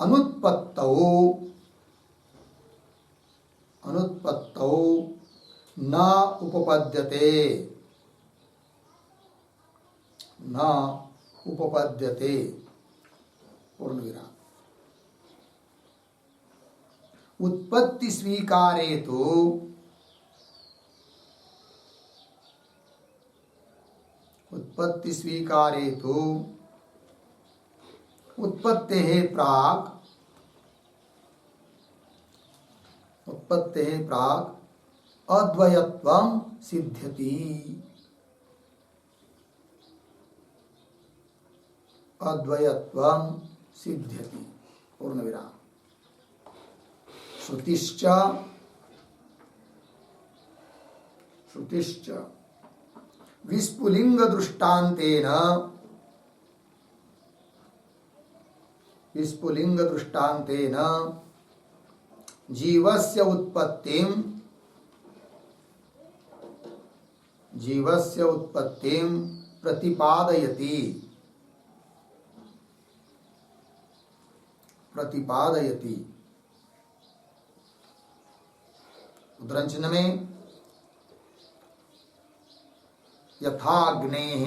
अनुत्पत्तौ न उपपद्यते पूर्णविराम। उत्पत्ति स्वीकारे तो उत्पत्तेः प्राक् अद्वयत्वं सिद्ध्यति, अद्वयत्वं सिद्ध्यति पूर्णविराम। श्रुतिश्च विस्फुलिंग दृष्टान्तेन जीवस्य उत्पत्तिं प्रतिपादयति उद्धरण चिन्ह में यथाग्नेः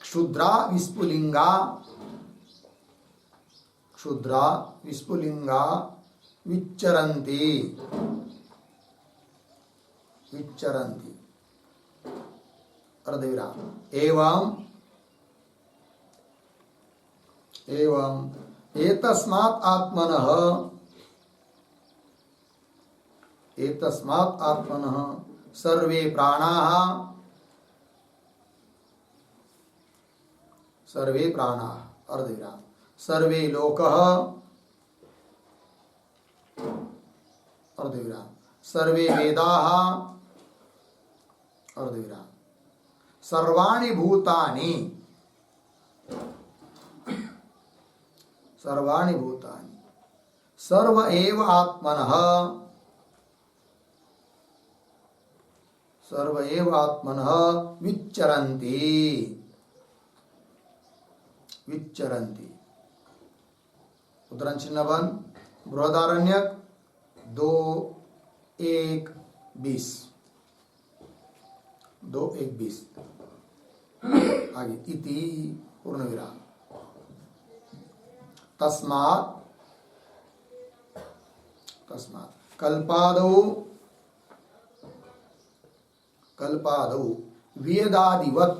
क्षुद्रा विस्फुलिंगा विच्चरन्ति अर्धविराम। एवं एतस्मात् आत्मनः सर्वे प्राणाः अर्धविराम सर्वे लोकः अर्धविराम सर्वे वेदाः अर्धविराम सर्वाणि भूतानि सर्व एव आत्मनः विच्चरन्ति उद्धरण चिन्ह बन बृहदारण्यक 2:1-20 आगे इति पूर्णविराम। तस्मात् कल्पादौ वेदादिवत्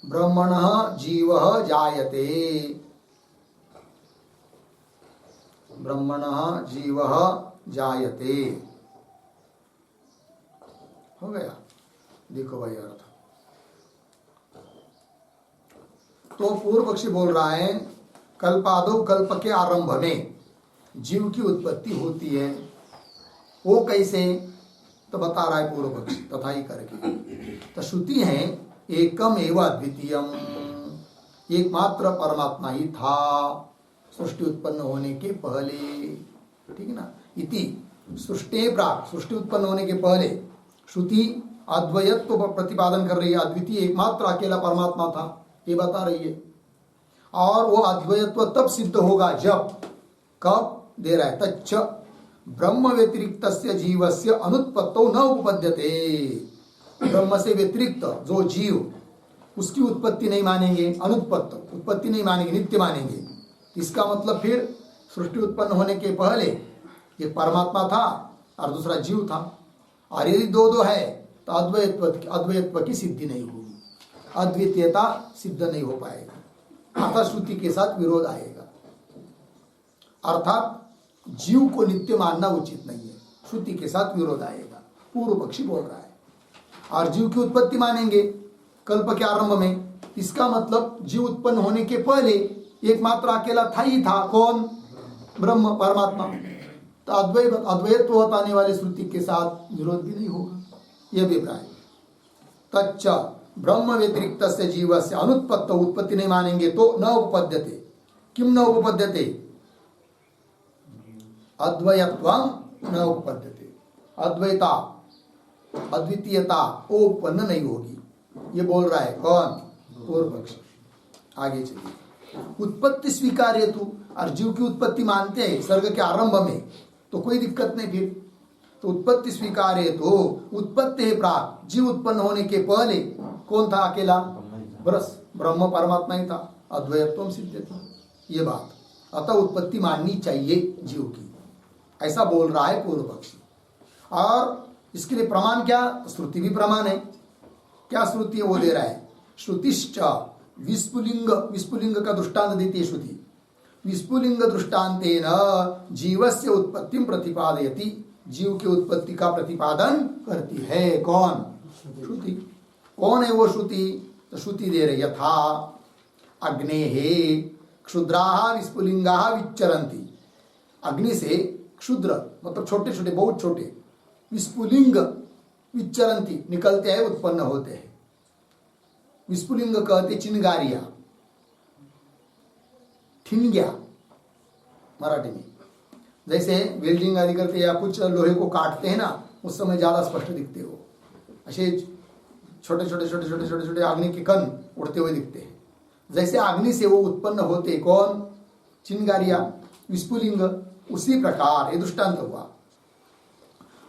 ब्रह्मणः जीवः जायते हो गया। देखो भाई अर्थ तो पूर्व पक्षी बोल रहा है कल्पादौ कल्प के आरंभ में जीव की उत्पत्ति होती है, वो कैसे तो बता रहा है पूर्व पक्षी तथा ही करके। तो श्रुति है एकम एवं अद्वितीयम, एकमात्र परमात्मा ही था सृष्टि उत्पन्न होने के पहले। ठीक है ना। इति सृष्टि प्राक, सृष्टि उत्पन्न होने के पहले श्रुति अद्वैत्व पर प्रतिपादन कर रही है, अद्वितीय एकमात्र अकेला परमात्मा था ये बता रही है। और वो अद्वैत्व तब सिद्ध होगा जब, कब दे रहा है, तच्च ब्रह्म व्यतिरिक्तस्य जीवस्य अनुत्पत्तो न उपपद्यते। ब्रह्म से व्यतिरिक्त जो जीव, उसकी उत्पत्ति नहीं मानेंगे, अनुत्पत्त उत्पत्ति नहीं मानेंगे, नित्य मानेंगे। इसका मतलब फिर सृष्टि उत्पन्न होने के पहले एक परमात्मा था और दूसरा जीव था, और यदि दो है तो अद्वैत्व की सिद्धि नहीं होगी, अद्वितीयता सिद्ध नहीं हो पाएगा, अतः श्रुति के साथ विरोध आएगा। अर्थात जीव को नित्य मानना उचित नहीं है, श्रुति के साथ विरोध आएगा, पूर्व पक्षी बोल रहा है। और जीव की उत्पत्ति मानेंगे कल्प के आरंभ में, इसका मतलब जीव उत्पन्न होने के पहले एकमात्र अकेला था ही था, कौन? ब्रह्म परमात्मा। तो अद्वैत्व बताने वाली श्रुति के साथ विरोध भी नहीं होगा, यह अभिप्राय। तच्च ब्रह्म व्यतिरिक्त से जीव से अनुत्पत्त, उत्पत्ति नहीं मानेंगे तो न उपपद्यते। किम न उपपद्यते? अद्वैत्वं न उपपद्यते, अद्वैता अद्वितीयता वो उत्पन्न नहीं होगी, ये बोल रहा है कौन? पूर्व पक्ष। आगे चलिए। उत्पत्ति स्वीकार्य तू, और जीव की उत्पत्ति मानते हैं सर्ग के आरंभ में, तो कोई दिक्कत नहीं फिर। तो उत्पत्ति स्वीकार्य तो उत्पत्ति है प्राक, जीव उत्पन्न होने के पहले कौन था अकेला? बस ब्रह्म परमात्मा ही था, अद्वैत्वम सिद्ध था ये बात। अतः उत्पत्ति माननी चाहिए जीव की, ऐसा बोल रहा है पूर्व पक्षी। और इसके लिए प्रमाण क्या? श्रुति भी प्रमाण है। क्या श्रुति है वो दे रहा है? श्रुतिश्च विस्फुलिंग, विस्फुलिंग का दृष्टांत देती है श्रुति। विस्फुलिंग दृष्टांतेन जीवस्य उत्पत्ति प्रतिपादयति, जीव की उत्पत्ति का प्रतिपादन करती है कौन? श्रुति। कौन है वो श्रुति? तो श्रुति दे रही यथा अग्नेः क्षुद्राः विस्फुलिंगाः विच्चरन्ति, अग्नि से क्षुद्र मतलब छोटे छोटे, बहुत छोटे, विस्फुलिंग विच्चरन्ति निकलते हैं, उत्पन्न होते हैं। विस्फुलिंग कहते चिनगारिया, ठिनग्या मराठी में। जैसे वेल्डिंग आदि करते या कुछ लोहे को काटते हैं ना, उस समय ज्यादा स्पष्ट दिखते हो, ऐसे छोटे छोटे छोटे छोटे छोटे छोटे अग्नि के कण उड़ते हुए दिखते हैं। जैसे अग्नि से वो उत्पन्न होते कौन? चिनगारिया, विस्फुलिंग। उसी प्रकार ये दृष्टांत हुआ।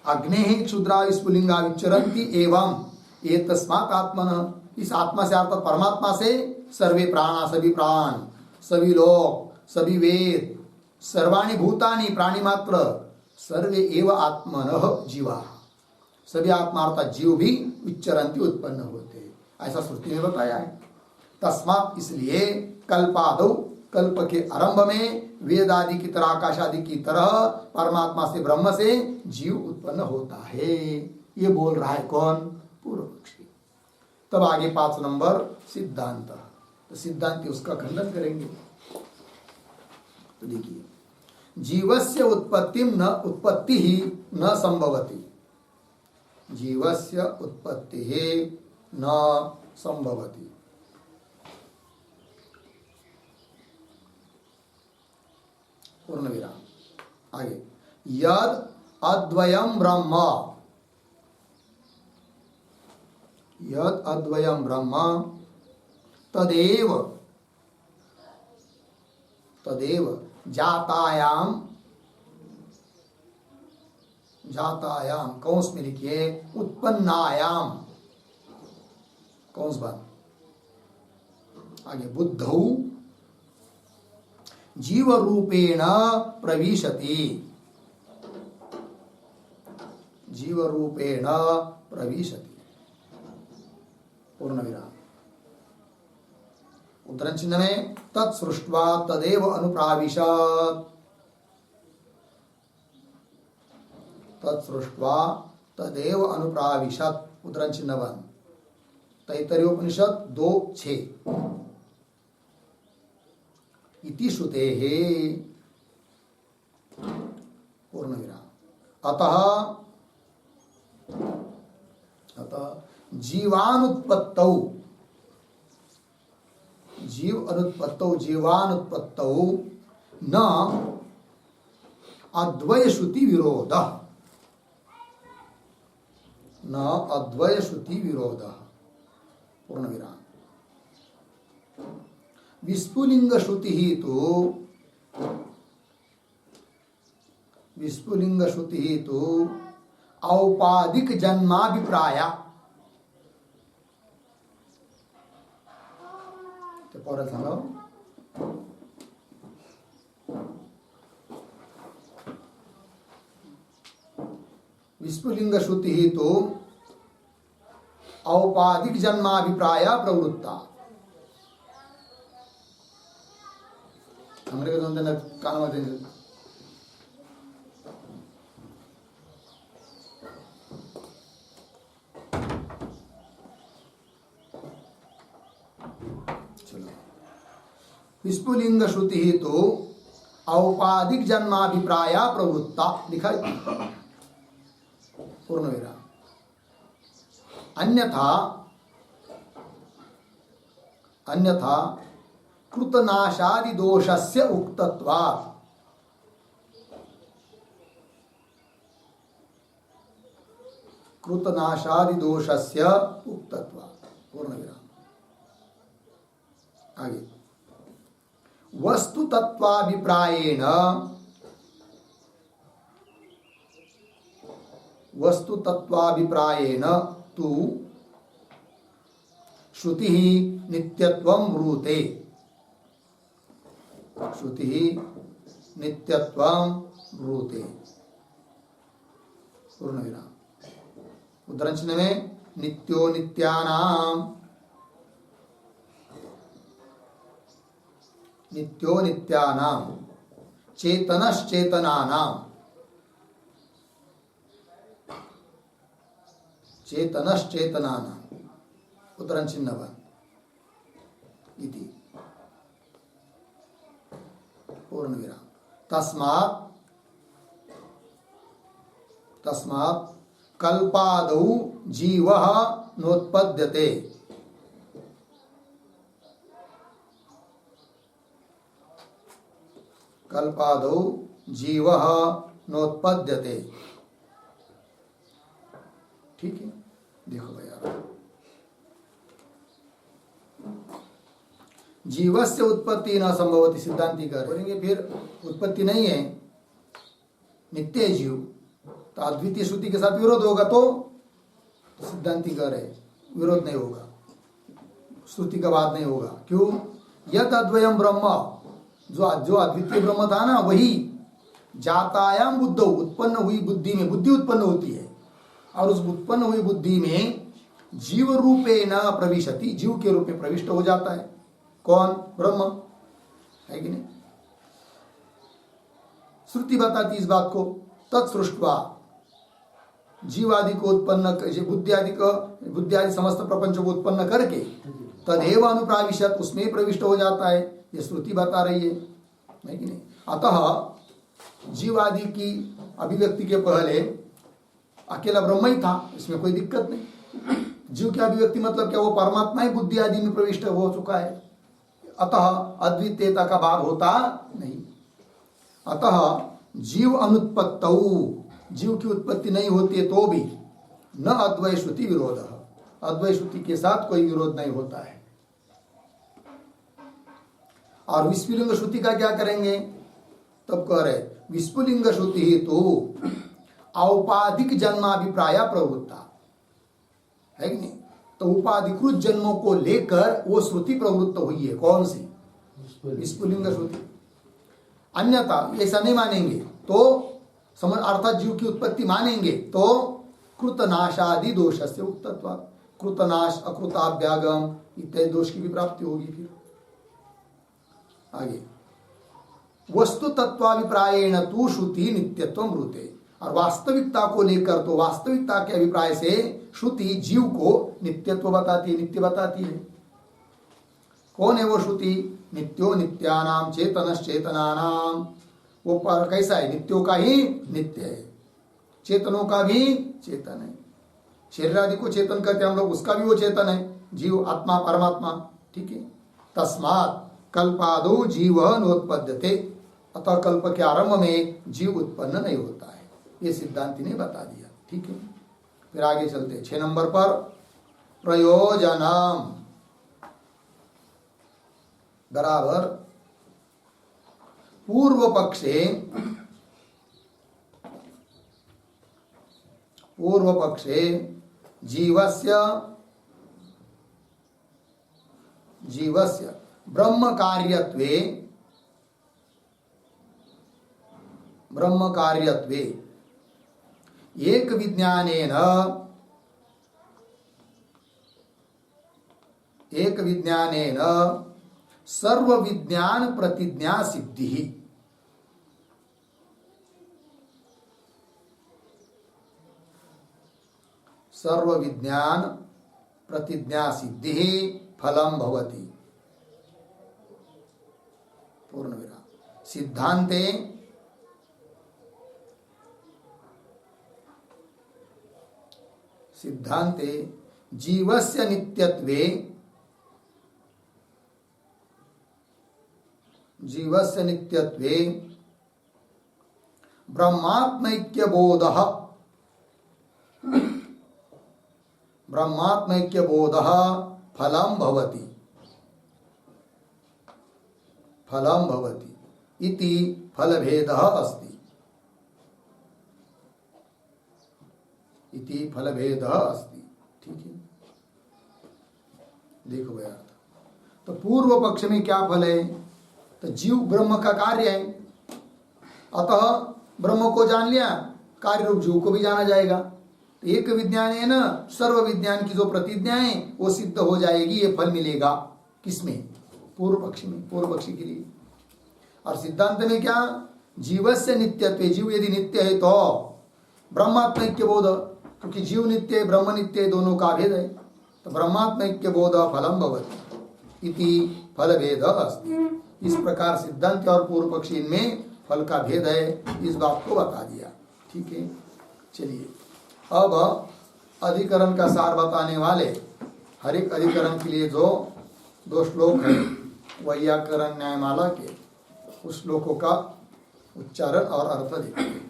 अग्नेः क्षुद्रा विस्फुलिंगा विचरन्ति एवं एतस्मात् आत्मनः, इस आत्मा से अर्थात परमात्मा से सर्वे प्राणा, सभी प्राण, सभी लोक, सभी वेद, सर्वाणि भूतानि प्राणी मात्र, सर्वे एव आत्मनः जीवा, सभी आत्मा अर्थात जीव भी विचरन्ति उत्पन्न होते हैं, ऐसा श्रुति ने बताया है। तस्मात् इसलिए कल्पादौ, कल्प के आरंभ में वेद आदि की तरह, आकाश आदि की तरह परमात्मा से, ब्रह्म से जीव उत्पन्न होता है, ये बोल रहा है कौन? पूर्व पक्षी। तब आगे 5 नंबर सिद्धांत। तो सिद्धांत उसका खंडन करेंगे। तो देखिए, जीवस्य उत्पत्ति ही न संभवति, जीवस्य उत्पत्ति न संभवति। पूर्ण विराम। आगे, यद अद्वयम ब्रह्म, यद अद्वयम ब्रह्म तदेव, तदेव जातायाम, जातायाम कौंस में लिखिए उत्पन्नायाम, कौंस बन। आगे, बुद्धौ जीव रूपेण प्रविशति, जीव रूपेण प्रविशति। पूर्ण विराम। उद्धरण चिन्ह में तत्सृष्ट्वा तदेव अनुप्राविशत्, तत्सृष्ट्वा तदेव अनुप्राविशत्, उद्धरण चिन्ह बंद। तैत्तरीयोपनिषद 2:6। इति श्रुतेः, पूर्ण विराम। अतः जीवानुत्पत्तौ, जीव अनुत्पत्तौ, जीवानुत्पत्तौ न अद्वय श्रुति विरोध, न अद्वय श्रुति विरोध, पूर्ण विराम। विस्फुलिंग श्रुति ही तो औपाधिक जन्माभिप्राय, तो पौरा सांगा विस्फुलिंग श्रुति ही तो औपाधिक जन्माभिप्राय प्रवृत्ता। अंग्रेजी में कानामध्ये विस्फुलिंग श्रुति ही तो औपाधिक जन्माभिप्राय प्रवृत्ता लिखा है, पूर्ण विराम। अन्यथा कृतनाशादि दोषस्य उक्तत्वात्, कृतनाशादि दोषस्य उक्तत्वात्, पूर्ण विराम। आगे वस्तु तत्वाभिप्रायेण, वस्तु तत्वाभिप्रायेण तु श्रुति नित्यत्वं ब्रूते, श्रुति नित्यत्वं ब्रूते, पूर्ण विराम। उद्धरण चिन्ह में नित्यो नित्यानां, नित्यो नित्यानां चेतनश्चेतनानां, चेतनश्चेतनानां, उद्धरण चिन्ह इति, पूर्ण विराम। तस्मात् कल्पादौ जीवः नोत्पद्यते, कल्पादौ जीवः नोत्पद्यते। ठीक है, देखो भैया, जीवस्य उत्पत्ति न संभवती, सिद्धांति कह बोलेंगे फिर उत्पत्ति नहीं है, नित्य है जीव, तो अद्वितीय श्रुति के साथ विरोध होगा, तो सिद्धांति कह रहे विरोध नहीं होगा, श्रुति का बात नहीं होगा। क्यों? यद अद्वयम ब्रह्म, जो अद्वितीय ब्रह्म था ना, वही जातायाम बुद्धौ, उत्पन्न हुई बुद्धि में, बुद्धि उत्पन्न होती है, और उस उत्पन्न हुई बुद्धि में जीव रूपे न प्रविशति, जीव के रूप में प्रविष्ट हो जाता है। कौन? ब्रह्म, है कि नहीं? श्रुति बताती इस बात को, तत्सृष्ट्वा, जीव आदि को उत्पन्न, बुद्धि आदि समस्त प्रपंच को उत्पन्न करके तदेव अनुप्राविशत, उसमें प्रविष्ट हो जाता है, ये श्रुति बता रही है कि नहीं? अतः जीव आदि की अभिव्यक्ति के पहले अकेला ब्रह्म ही था, इसमें कोई दिक्कत नहीं। जीव की अभिव्यक्ति मतलब क्या? वो परमात्मा ही बुद्धि आदि में प्रविष्ट हो चुका है, अतः अद्वितीयता का भाव होता नहीं। अतः जीव अनुत्पत्तौ, जीव की उत्पत्ति नहीं होती है तो भी न अद्वय श्रुति विरोध, अद्वय श्रुति के साथ कोई विरोध नहीं होता है। और विस्फुलिंग श्रुति का क्या करेंगे? तब कह रहे विस्फुलिंग श्रुति ही तो औपाधिक जन्माभिप्राय प्रवृत्ता, है कि नहीं? तो उपाधिकृत जन्मों को लेकर वो श्रुति प्रवृत्त हुई है। कौन सी? विस्फुलिंग श्रुति। अन्यथा ऐसा नहीं मानेंगे तो समझ, अर्थात जीव की उत्पत्ति मानेंगे तो कृतनाशादि दोष से उक्तत्वा, कृतनाश, अकृताभ्यागम इत्यादि दोष की भी प्राप्ति होगी। फिर आगे वस्तु तत्वाभिप्रायेण तु श्रुति नित्यत्वं ब्रूते, और वास्तविकता को लेकर तो वास्तविकता के अभिप्राय से श्रुति जीव को नित्यत्व बताती है, नित्य बताती है। कौन है वो श्रुति? नित्यो नित्यानाम चेतनश्चेतनानाम, वो पर कैसा है? नित्यों का ही नित्य है, चेतनों का भी चेतन है। शरीर आदि को चेतन कहते हैं हम लोग, उसका भी वो चेतन है, जीव, आत्मा, परमात्मा। ठीक है, तस्मात् कल्पादो जीव नोत्पद्यते, अतः कल्प के आरंभ में जीव उत्पन्न नहीं होता है। ये सिद्धांति ने बता दिया। ठीक है, फिर आगे चलते 6 नंबर पर प्रयोजनम बराबर पूर्व पक्षे जीवस्य ब्रह्म कार्यत्वे एक विज्ञानेन सर्व विज्ञान प्रतिज्ञा सिद्धि। सर्व विज्ञान प्रतिज्ञा सिद्धि फलम भवति। पूर्ण विराम। सिद्धांते जीवस्य नित्यत्वे ब्रह्मात्मैक्य बोधः फलं भवति इति फलभेदः अस्ति। ठीक है, देखो भैया, तो पूर्व पक्ष में क्या फल है? तो जीव ब्रह्म का कार्य है, अतः ब्रह्म को जान लिया, कार्य रूप जीव को भी जाना जाएगा। तो एक विज्ञान है ना, सर्व विज्ञान की जो प्रतिज्ञा है वो सिद्ध हो जाएगी। ये फल मिलेगा किसमें? पूर्व पक्षी में, पूर्व पक्षी के लिए। और सिद्धांत में क्या? जीवस्य नित्यत्व, जीव यदि नित्य है तो ब्रह्मात्मैक्य बोध, क्योंकि जीव नित्य है ब्रह्म नित्य है, दोनों का भेद है, तो ब्रह्मात्मैक्य बोध फलम भवति इति फलभेद अस्ति। इस प्रकार सिद्धांत और पूर्व पक्षी इनमें फल का भेद है, इस बात को बता दिया। ठीक है, चलिए अब अधिकरण का सार बताने वाले हर एक अधिकरण के लिए जो 2 श्लोक है वैयाकरण न्यायमाला के, उस श्लोकों का उच्चारण और अर्थ देखिए।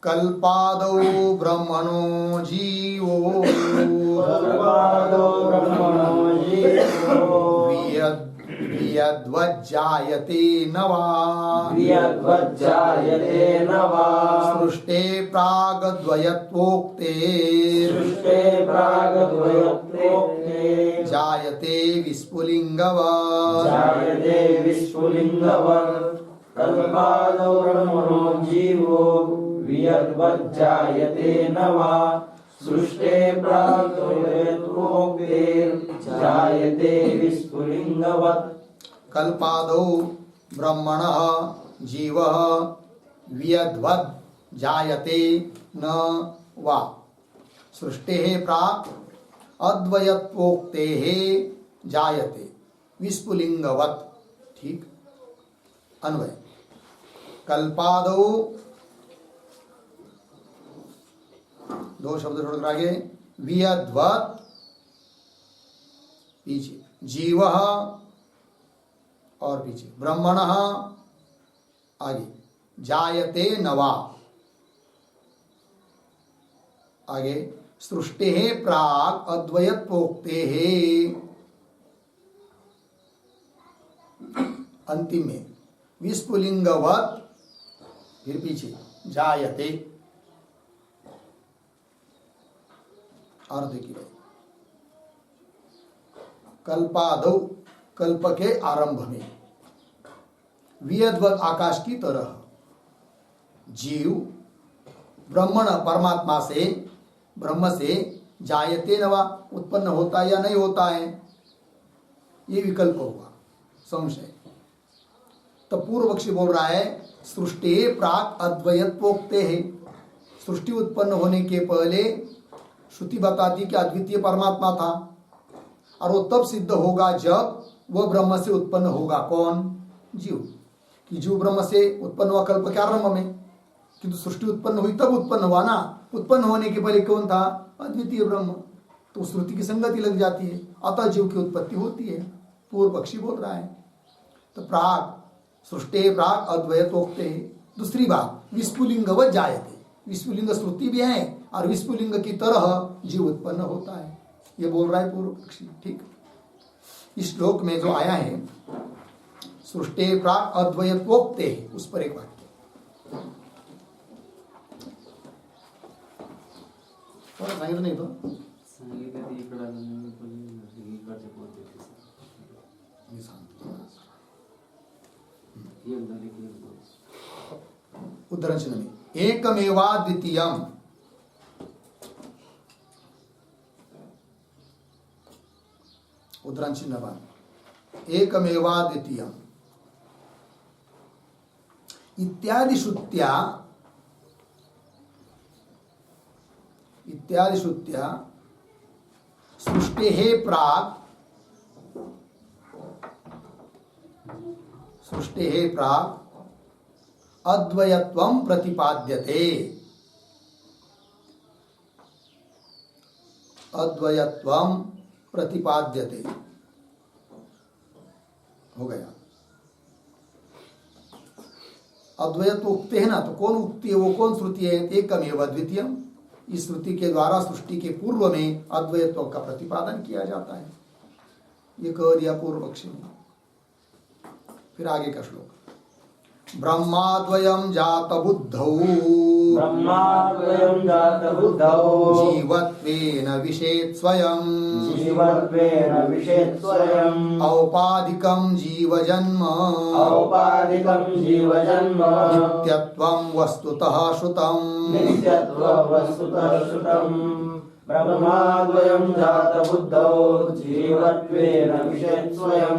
कल्पादौ ब्रह्मणो जीवो वियद्वज्जायते न वा सृष्टे प्रागद्वयत्वोक्ते जायते विस्फुलिङ्गवत्। कल्पादौ ब्रह्मणो जीवो वियद्वज्जायते न वा सृष्टे प्रागद्वयत्वोक्ते जायते विस्फुलिङ्गवत्। कल्पादौ ब्रह्मणः जीवः वियद्वद् जायते न वा सृष्टेः प्राक् अद्वयत्वोक्तेः जायते विस्फुलिङ्गवत्। ठीक, अन्वय। कल्पादौ 2 शब्द छोड़कर आगे, वियद्वत् पीछे, जीवः और पीछे, ब्रह्मणः आगे, जायते नवा आगे, सृष्टेः प्राक् अद्वयत्वोक्तेः अंतिम में विस्फुलिंगवत्, फिर पीछे जायते। अर्थ की कल्पादौ, कल्प के आरंभ में, वियद्वत् आकाश की तरह, जीव ब्रह्मण परमात्मा से, ब्रह्म से, जायते नवा उत्पन्न होता है या नहीं होता है, ये विकल्प हुआ, संशय। तो पूर्व पक्षी बोल रहा है सृष्टि प्राक अद्वयत्वोक्ते है, सृष्टि उत्पन्न होने के पहले श्रुति बताती कि अद्वितीय परमात्मा था, और वो तब सिद्ध होगा जब वह ब्रह्म से उत्पन्न होगा। कौन? जीव। कि जीव ब्रह्म से उत्पन्न हुआ कल्प के आरंभ में, किंतु सृष्टि उत्पन्न हुई तब उत्पन्न हुआ ना, उत्पन्न होने के पहले कौन था? अद्वितीय ब्रह्म। तो श्रुति की संगति लग जाती है, अतः जीव की उत्पत्ति होती है। पूर्व पक्षी बोल रहा है। तो प्राग सृष्टि प्राग अद्वैतोक्ते। दूसरी बात, विस्फुलिंगवत जायते, विस्फुलिंग श्रुति भी है और विस्फुलिंग की तरह जीव उत्पन्न होता है, ये बोल रहा है पूर्व पक्षी। ठीक, इस श्लोक में जो आया है सृष्टि प्राग अद्वैतोक्ते, उस पर एक वाक्य सांगितलं नाही तो मी सांगतो। उद्धरण चिन्ह में एकमेवा द्वितीयम, उद्धरण चिन्ह बन एकमेवा द्वितीयम इत्यादि श्रुत्या सृष्टेः प्राक् अद्वयत्वं प्रतिपाद्यते, अद्वयत्वं प्रतिपाद्यते। हो गया। अद्वैत उक्ति है ना, तो कौन उक्ति है, वो कौन श्रुति है? एकमेव द्वितीयम। इस श्रुति के द्वारा सृष्टि के पूर्व में अद्वैत्व का प्रतिपादन किया जाता है, ये कह दिया पूर्व पक्षी ने। फिर आगे का श्लोक, ब्रह्माद्वयं जात बुद्धौ जीवत्वेन विषेत् स्वयं औपाधिकं जीवजन्म नित्यत्वं वस्तुतः श्रुतम्। ब्रह्माद्वयं जात बुद्धौ जीवत्वेन विषेत् स्वयं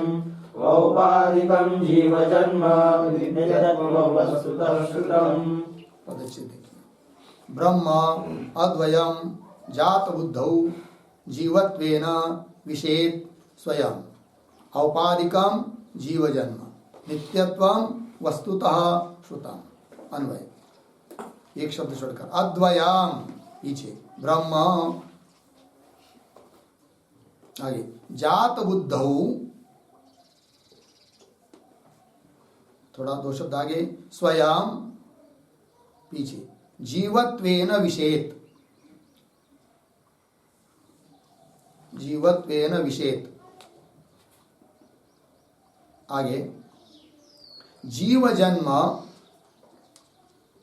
औपाधिकं जीवजन्म नित्यत्वं वस्तुतः श्रुतम्। पदच्छेद देखिए, ब्रह्म अद्वयं जात बुद्धौ जीवत्वेन विषेत् स्वयं औपाधिकं जीवजन्म नित्यत्वं वस्तुतः श्रुतम्। अन्वय एक शब्द छोड़कर, अद्वयम पीछे, ब्रह्म आगे, जात बुद्धौ, थोड़ा दो शब्द आगे, स्वयं पीछे, जीवत्वेन विषेत्, जीवत्वेन विषेत् आगे, जीव जन्म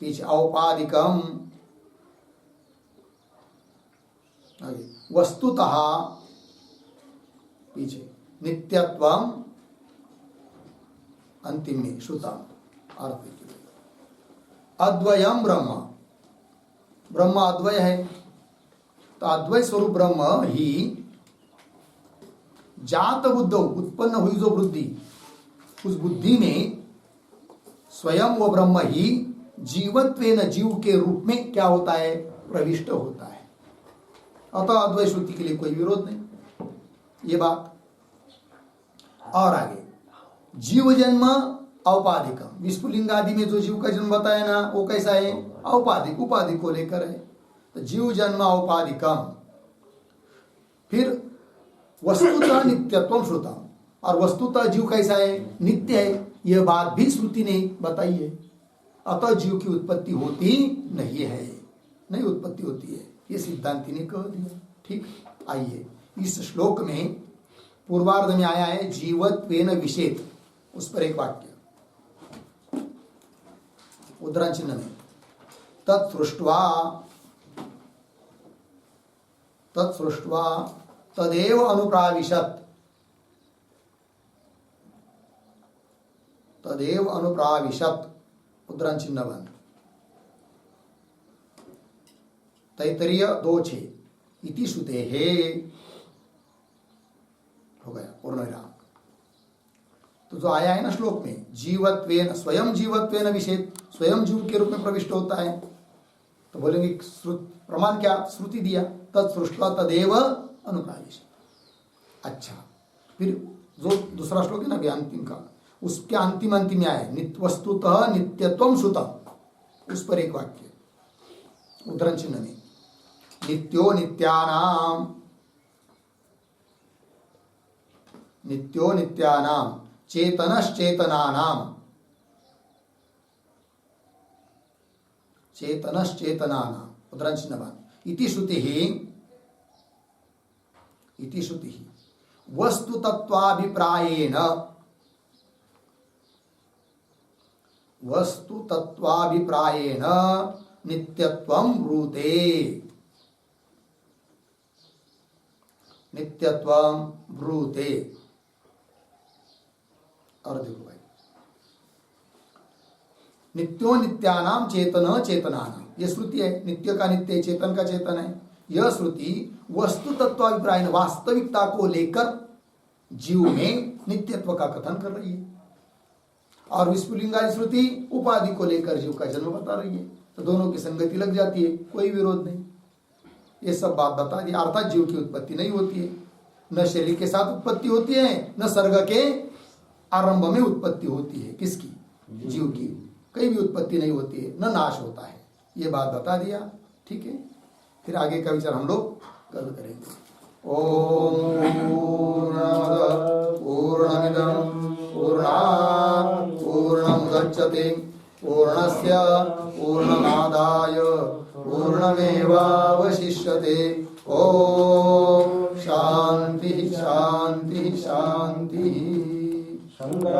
पीछे, औपाधिकम आगे, वस्तुतः पीछे, नित्यत्वम अंतिम में श्रुतम। अर्थ अद्वयम ब्रह्म, ब्रह्म अद्वय है, तो अद्वय स्वरूप ब्रह्म ही जात बुद्ध, उत्पन्न हुई जो बुद्धि, उस बुद्धि में स्वयं वो ब्रह्म ही जीवत्वेन, जीव के रूप में क्या होता है? प्रविष्ट होता है। अतः अद्वय श्रुति के लिए कोई विरोध नहीं, ये बात। और आगे, जीव जन्म औपाधिकम, विस्फुलिंग आदि में जो जीव का जन्म बताया ना, वो कैसा है? औपाधिक, उपाधि को लेकर है। तो जीव जन्म औपाधिकम, फिर वस्तुतः नित्यत्वम श्रुतम, और वस्तुतः जीव कैसा है? नित्य है। यह बात भी श्रुति ने बताई है। अतः जीव की उत्पत्ति होती नहीं है, नहीं उत्पत्ति होती है, ये सिद्धांति ने कह दिया। ठीक, आइए इस श्लोक में पूर्वार्ध में आया है जीवत्वेन विषेत्, उस पर एक वाक्य उद्धरण चिन्ह में, तत्सृष्ट्वा तदेव अनुप्राविशत्, तदेव अनुप्राविशत्, उद्धरण चिन्ह बंद। तैतरीय 2:6 इति श्रुते है, हो गया पूर्ण विराम। तो जो आया है ना श्लोक में, जीवत्वेन, स्वयं जीवत्वेन विषेत्, स्वयं जीव के रूप में प्रविष्ट होता है, तो बोलेंगे प्रमाण क्या? श्रुति दिया, तत्सृष्ट्वा तदेव अनुप्राविशत्। अच्छा, फिर जो दूसरा श्लोक है ना अंतिम का, उसके अंतिम में आए वस्तुतः नित्यत्वम श्रुतम, उस पर एक वाक्य उद्धरण चिन्ह में, नित्यो नित्यानाम नित्यो नित्यानाम चेतनश्चेतनानाम चेतनश्चेतनानाम उद्रंचनवान इति श्रुतिः वस्तुतत्वाभिप्रायेण नित्यत्वं ब्रूते और देखो भाई नित्यो नित्यानाम चेतन चेतनानाम ये श्रुति है। नित्य का नित्य चेतन का चेतन है। यह श्रुति वस्तु तत्वाभिप्राय वास्तविकता को लेकर जीव में नित्यत्व का कथन कर रही है और विस्फुलिंगादि श्रुति उपाधि को लेकर जीव का जन्म बता रही है। तो दोनों की संगति लग जाती है, कोई विरोध नहीं। ये सब बात बता दी। अर्थात जीव की उत्पत्ति नहीं होती है, न शरीर के साथ उत्पत्ति होती है, न सर्ग के आरंभ में उत्पत्ति होती है। किसकी? जीव की। कहीं भी उत्पत्ति नहीं होती है, न नाश होता है। ये बात बता दिया। ठीक है, फिर आगे का विचार हम लोग कल करेंगे। ओम पूर्णमिदं पूर्णात् पूर्णमुदच्यते पूर्णस्य पूर्णमादाय पूर्णमेवावशिष्यते। ओम शांति शांति शांति।